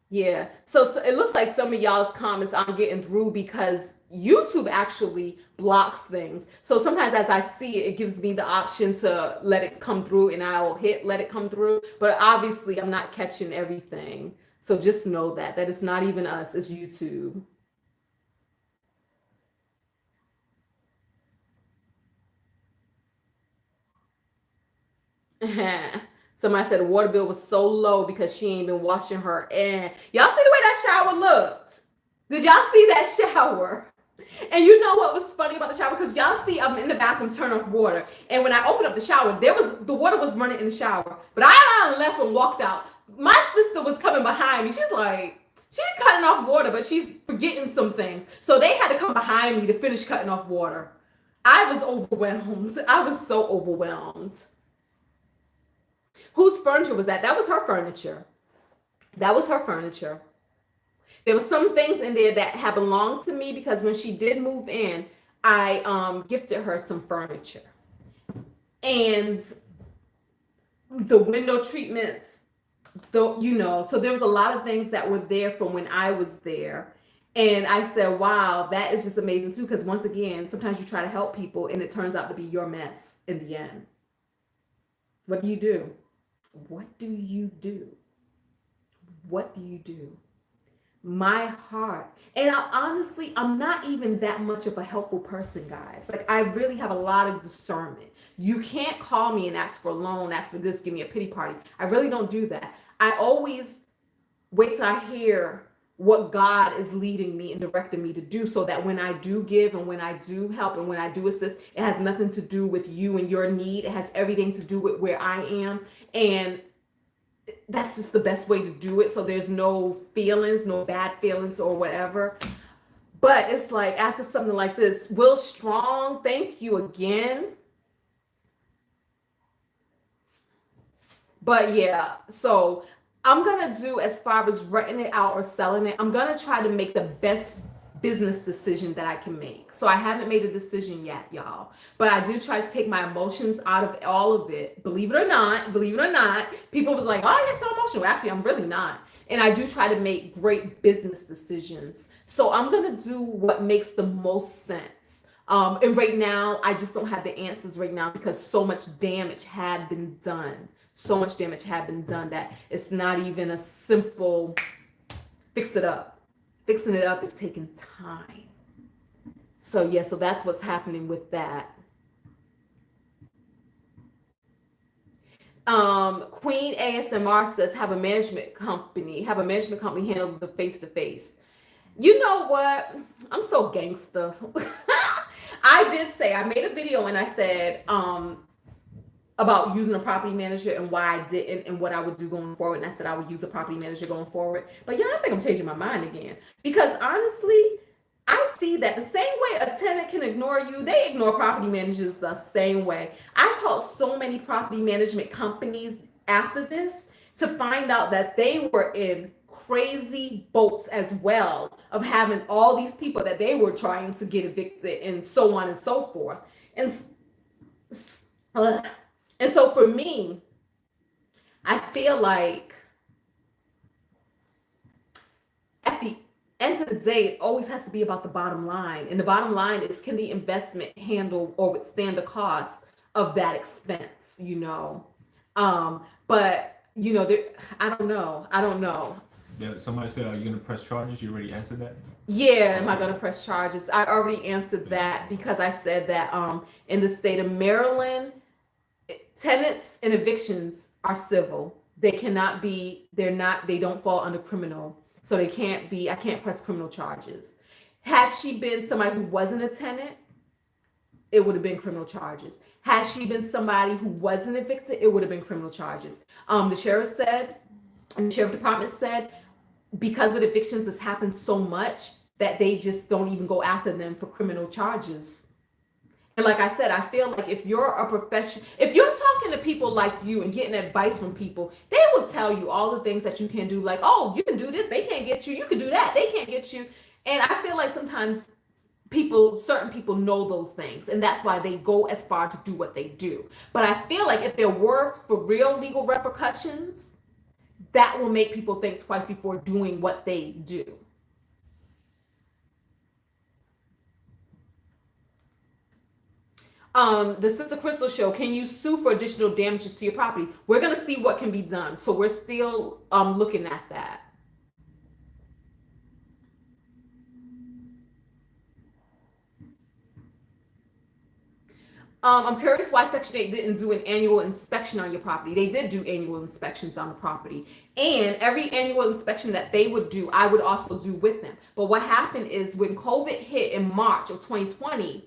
Yeah, so it looks like some of y'all's comments aren't getting through because YouTube actually blocks things. So sometimes as I see it, it gives me the option to let it come through and I'll hit let it come through. But obviously I'm not catching everything. So just know that it's not even us, it's YouTube. Somebody said the water bill was so low because she ain't been washing her. And y'all see the way that shower looked? Did y'all see that shower? And you know what was funny about the shower? Because y'all see I'm in the bathroom, turn off water. And when I opened up the shower, the water was running in the shower. But I left and walked out. My sister was coming behind me. She's cutting off water, but she's forgetting some things. So they had to come behind me to finish cutting off water. I was overwhelmed. I was so overwhelmed. Whose furniture was that? That was her furniture. There were some things in there that had belonged to me because when she did move in, I gifted her some furniture. And the window treatments, so there was a lot of things that were there from when I was there. And I said, wow, that is just amazing too. Because once again, sometimes you try to help people and it turns out to be your mess in the end. What do you do? My heart. And I'm not even that much of a helpful person, guys. Like I really have a lot of discernment. You can't call me and ask for a loan, ask for this, give me a pity party. I really don't do that. I always wait till I hear what God is leading me and directing me to do so that when I do give and when I do help and when I do assist, it has nothing to do with you and your need. It has everything to do with where I am. And that's just the best way to do it. So there's no feelings, no bad feelings or whatever. But it's like after something like this, Will Strong, thank you again. But yeah, so I'm gonna do, as far as renting it out or selling it, I'm gonna try to make the best business decision that I can make. So I haven't made a decision yet, y'all. But I do try to take my emotions out of all of it. Believe it or not, people was like, oh, you're so emotional. Actually, I'm really not. And I do try to make great business decisions. So I'm gonna do what makes the most sense. And right now, I just don't have the answers right now because so much damage had been done. So much damage had been done that it's not even a simple fix it up. Fixing it up is taking time. So yeah, so that's what's happening with that. Queen ASMR says have a management company handle the face to face. You know what? I'm so gangster. I did say, I made a video and I said about using a property manager and why I didn't and what I would do going forward. And I said I would use a property manager going forward. But yeah, I think I'm changing my mind again. Because honestly, I see that the same way a tenant can ignore you, they ignore property managers the same way. I called so many property management companies after this to find out that they were in crazy boats as well of having all these people that they were trying to get evicted and so on and so forth. And so for me, I feel like at the end of the day, it always has to be about the bottom line. And the bottom line is, can the investment handle or withstand the cost of that expense, you know? But, you know, I don't know. Yeah, somebody said, are you gonna press charges? You already answered that? Yeah, am I going to press charges? I already answered that because I said that in the state of Maryland, tenants and evictions are civil. They cannot be, they don't fall under criminal. So I can't press criminal charges. Had she been somebody who wasn't a tenant, it would have been criminal charges. Had she been somebody who wasn't evicted, it would have been criminal charges. The sheriff department said, because with evictions, this happens so much that they just don't even go after them for criminal charges. And like I said, I feel like if you're a professional, if you're talking to people like you and getting advice from people, they will tell you all the things that you can do. Like, oh, you can do this, they can't get you. You can do that, they can't get you. And I feel like sometimes certain people know those things, and that's why they go as far to do what they do. But I feel like if there were for real legal repercussions, that will make people think twice before doing what they do. The Sister Crystal show, can you sue for additional damages to your property? We're going to see what can be done. So we're still looking at that. I'm curious why Section 8 didn't do an annual inspection on your property. They did do annual inspections on the property. And every annual inspection that they would do, I would also do with them. But what happened is when COVID hit in March of 2020,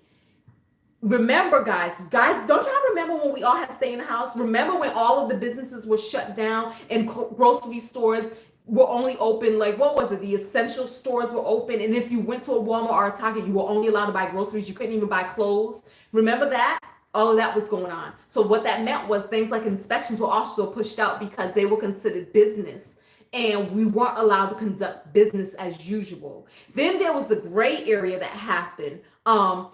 remember, guys, don't y'all remember when we all had to stay in the house? Remember when all of the businesses were shut down and grocery stores were only open, like, what was it? The essential stores were open. And if you went to a Walmart or a Target, you were only allowed to buy groceries. You couldn't even buy clothes. Remember that? All of that was going on. So what that meant was things like inspections were also pushed out because they were considered business. And we weren't allowed to conduct business as usual. Then there was the gray area that happened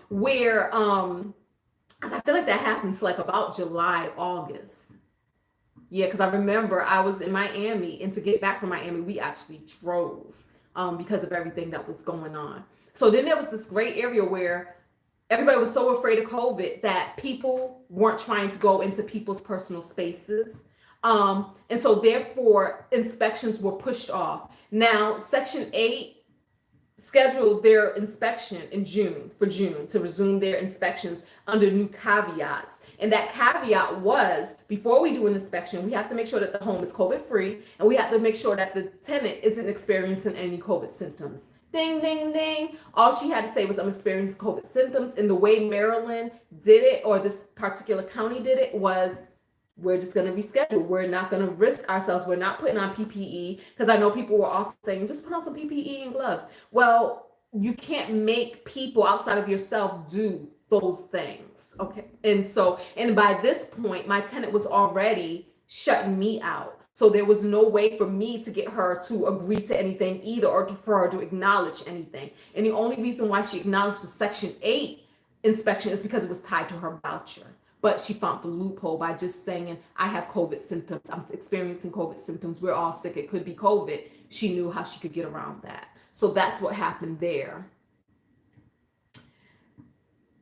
where, because I feel like that happened to like about July, August. Yeah, because I remember I was in Miami, and to get back from Miami, we actually drove because of everything that was going on. So then there was this gray area where everybody was so afraid of COVID that people weren't trying to go into people's personal spaces. And so therefore inspections were pushed off. Now, Section 8 scheduled their inspection in June to resume their inspections under new caveats. And that caveat was, before we do an inspection, we have to make sure that the home is COVID free, and we have to make sure that the tenant isn't experiencing any COVID symptoms. Ding, ding, ding. All she had to say was, I'm experiencing COVID symptoms. And the way Maryland did it, or this particular county did it, was we're just going to reschedule. We're not going to risk ourselves. We're not putting on PPE, because I know people were also saying, just put on some PPE and gloves. Well, you can't make people outside of yourself do those things. Okay. And by this point, my tenant was already shutting me out. So there was no way for me to get her to agree to anything either, or for her to acknowledge anything. And the only reason why she acknowledged the Section 8 inspection is because it was tied to her voucher. But she found the loophole by just saying, I have COVID symptoms. I'm experiencing COVID symptoms. We're all sick. It could be COVID. She knew how she could get around that. So that's what happened there.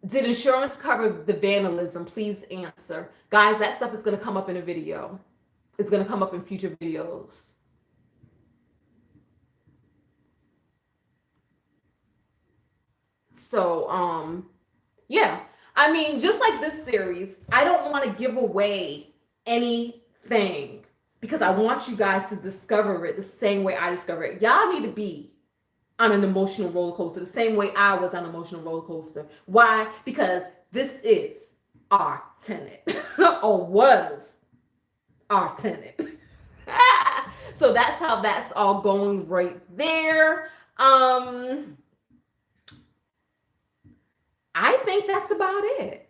Did insurance cover the vandalism? Please answer. Guys, that stuff is going to come up in a video. It's going to come up in future videos. So, yeah. I mean, just like this series, I don't want to give away anything because I want you guys to discover it the same way I discover it. Y'all need to be on an emotional roller coaster the same way I was on an emotional roller coaster. Why? Because this is our tenant or was our tenant. So that's how that's all going right there. I think that's about it.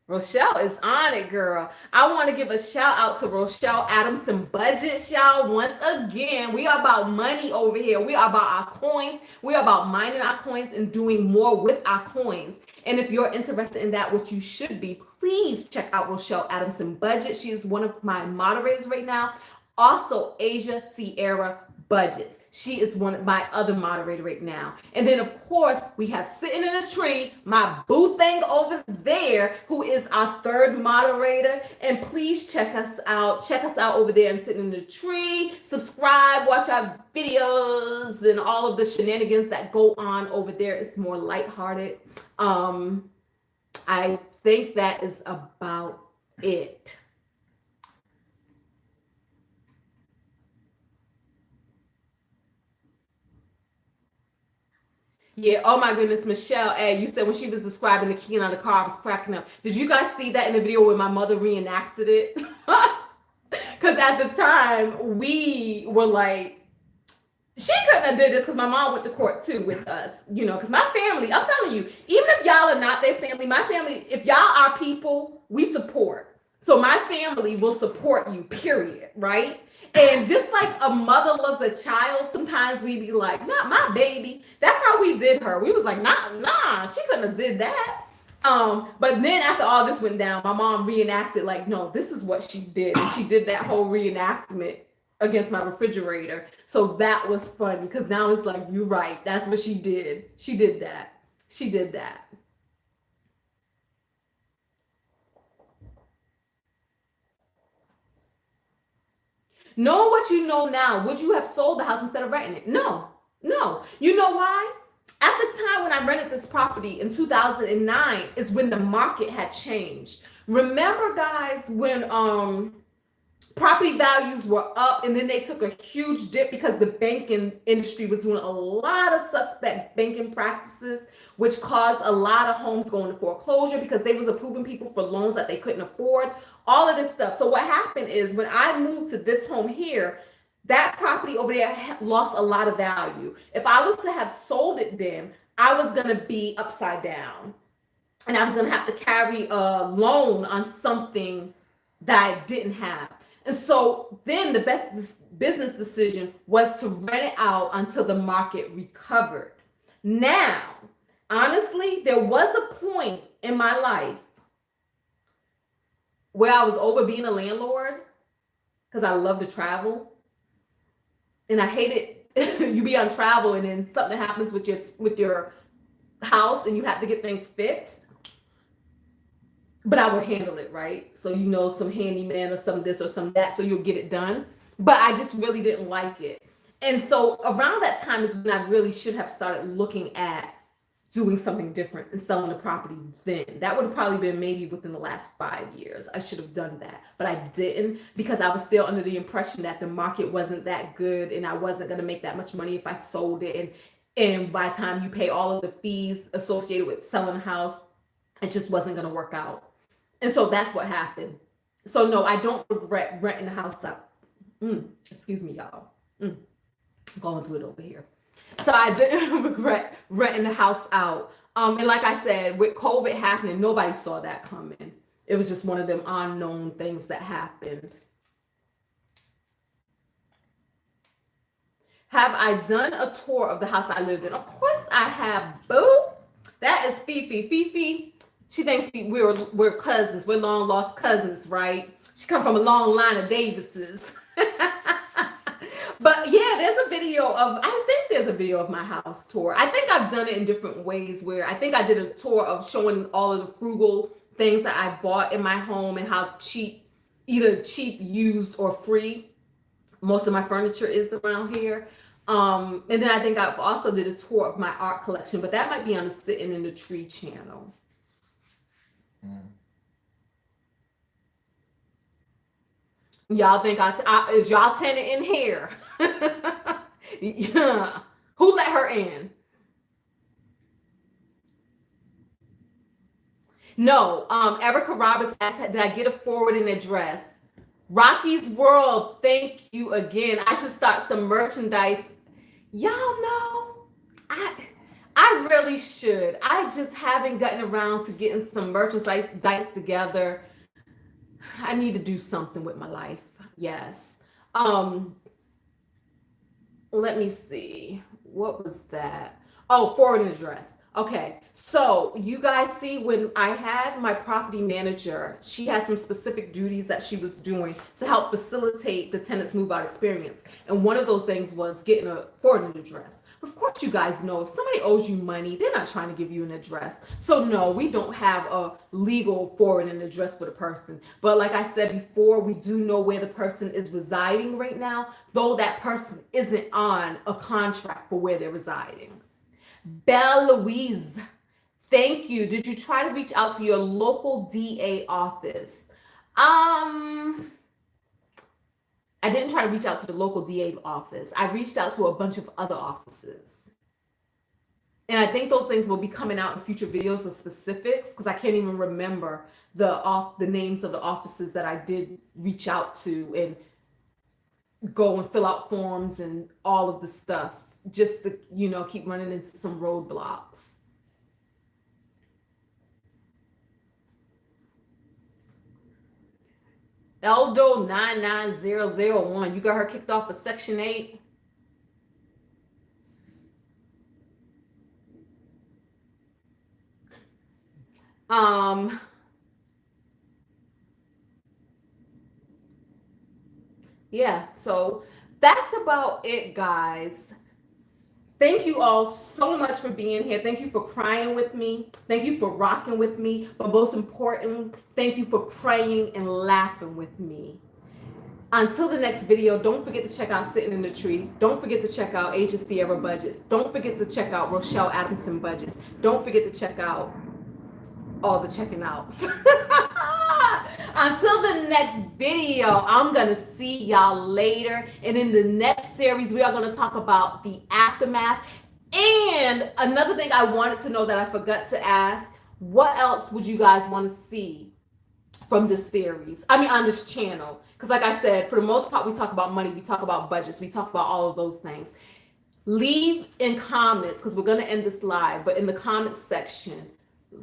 Rochelle is on it, girl. I want to give a shout out to Rochelle Adamson Budget, y'all. Once again, we are about money over here. We are about our coins. We are about mining our coins and doing more with our coins. And if you're interested in that, which you should be, please check out Rochelle Adamson Budget. She is one of my moderators right now. Also, Asia Sierra Budgets. She is one of my other moderator right now. And then of course we have sitting in this tree, my boo thing over there, who is our third moderator. And please check us out. Check us out over there and sitting in the tree. Subscribe, watch our videos and all of the shenanigans that go on over there. It's more lighthearted. I think that is about it. Yeah, oh my goodness, Michelle, you said when she was describing the key on the car, I was cracking up. Did you guys see that in the video where my mother reenacted it? Because at the time, we were like, she couldn't have did this because my mom went to court too with us, you know, because my family, I'm telling you, even if y'all are not their family, my family, if y'all are people, we support. So my family will support you, period, right? And just like a mother loves a child, sometimes we be like, not my baby. That's how we did her. We was like, nah, she couldn't have did that. But then after all this went down, my mom reenacted like, no, this is what she did. And she did that whole reenactment against my refrigerator. So that was fun because now it's like, you're right. That's what she did. She did that. She did that. Knowing what you know now, would you have sold the house instead of renting it? No. You know why? At the time when I rented this property in 2009 is when the market had changed. Remember, guys, when property values were up and then they took a huge dip because the banking industry was doing a lot of suspect banking practices, which caused a lot of homes going to foreclosure because they was approving people for loans that they couldn't afford, all of this stuff. So what happened is when I moved to this home here, that property over there lost a lot of value. If I was to have sold it then, I was going to be upside down and I was going to have to carry a loan on something that I didn't have. And so then the best business decision was to rent it out until the market recovered. Now, honestly, there was a point in my life where I was over being a landlord because I love to travel. And I hate it. You be on travel and then something happens with your house and you have to get things fixed. But I will handle it, right? So you know, some handyman or some this or some that, so you'll get it done. But I just really didn't like it. And so around that time is when I really should have started looking at doing something different and selling the property then. That would have probably been maybe within the last 5 years. I should have done that, but I didn't because I was still under the impression that the market wasn't that good and I wasn't going to make that much money if I sold it. And by the time you pay all of the fees associated with selling a house, it just wasn't going to work out. And so that's what happened. So no, I don't regret renting the house out. Excuse me, y'all. I'm going through it over here. So I didn't regret renting the house out. And like I said, with COVID happening, nobody saw that coming. it was just one of them unknown things that happened. Have I done a tour of the house I lived in? Of course I have, boo. That is Fifi. Fifi, she thinks we're cousins. We're long lost cousins, right? She come from a long line of Davises. But yeah, there's a video of my house tour. I think I've done it in different ways where I think I did a tour of showing all of the frugal things that I bought in my home and how cheap, either cheap, used, or free most of my furniture is around here. And then I think I've also did a tour of my art collection, but that might be on the Sitting in the Tree channel. Y'all think is y'all tenant in here? Yeah. Who let her in? No. Erica Roberts asked, did I get a forwarding address? Rocky's World, thank you again. I should start some merchandise. Y'all know, I really should. I just haven't gotten around to getting some merchandise together. I need to do something with my life. Yes. Let me see. What was that? Oh, forwarding address. Okay, so you guys see when I had my property manager, she had some specific duties that she was doing to help facilitate the tenant's move out experience. And one of those things was getting a forwarding address. Of course, you guys know if somebody owes you money, they're not trying to give you an address. So no, we don't have a legal forwarding address for the person. But like I said before, we do know where the person is residing right now, though that person isn't on a contract for where they're residing. Belle Louise, thank you. Did you try to reach out to your local DA office? I didn't try to reach out to the local DA office. I reached out to a bunch of other offices. And I think those things will be coming out in future videos, the specifics, because I can't even remember the names of the offices that I did reach out to and go and fill out forms and all of the stuff, just to, keep running into some roadblocks. Eldo 99001, you got her kicked off of Section 8? Yeah, so that's about it, guys. Thank you all so much for being here. Thank you for crying with me. Thank you for rocking with me. But most importantly, thank you for praying and laughing with me. Until the next video, don't forget to check out Sitting in the Tree. Don't forget to check out Asia Sierra Budgets. Don't forget to check out Rochelle Adamson Budgets. Don't forget to check out all the checking outs. Until the next video, I'm going to see y'all later. And in the next series, we are going to talk about the aftermath. And another thing I wanted to know that I forgot to ask, what else would you guys want to see from this series? On this channel. Because like I said, for the most part, we talk about money, we talk about budgets, we talk about all of those things. Leave in comments, because we're going to end this live, but in the comments section,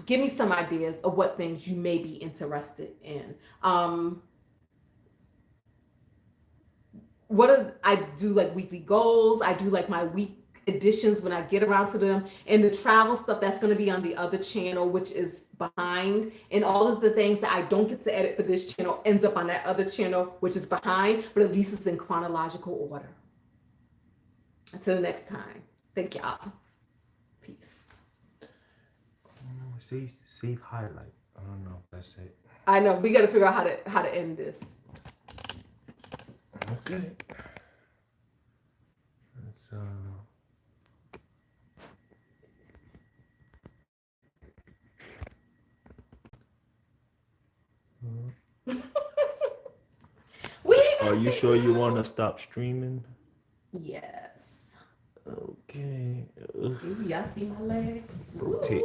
give me some ideas of what things you may be interested in. I do like weekly goals. I do like my week editions when I get around to them, and the travel stuff that's going to be on the other channel, which is behind, and all of the things that I don't get to edit for this channel ends up on that other channel, which is behind, but at least it's in chronological order. Until next time, thank y'all. Peace. Save highlight. I don't know if that's it. I know, we got to figure out how to end this. Okay. Let's Are you sure you want to stop streaming? Yes. Okay. Ooh, y'all see my legs? Rotate.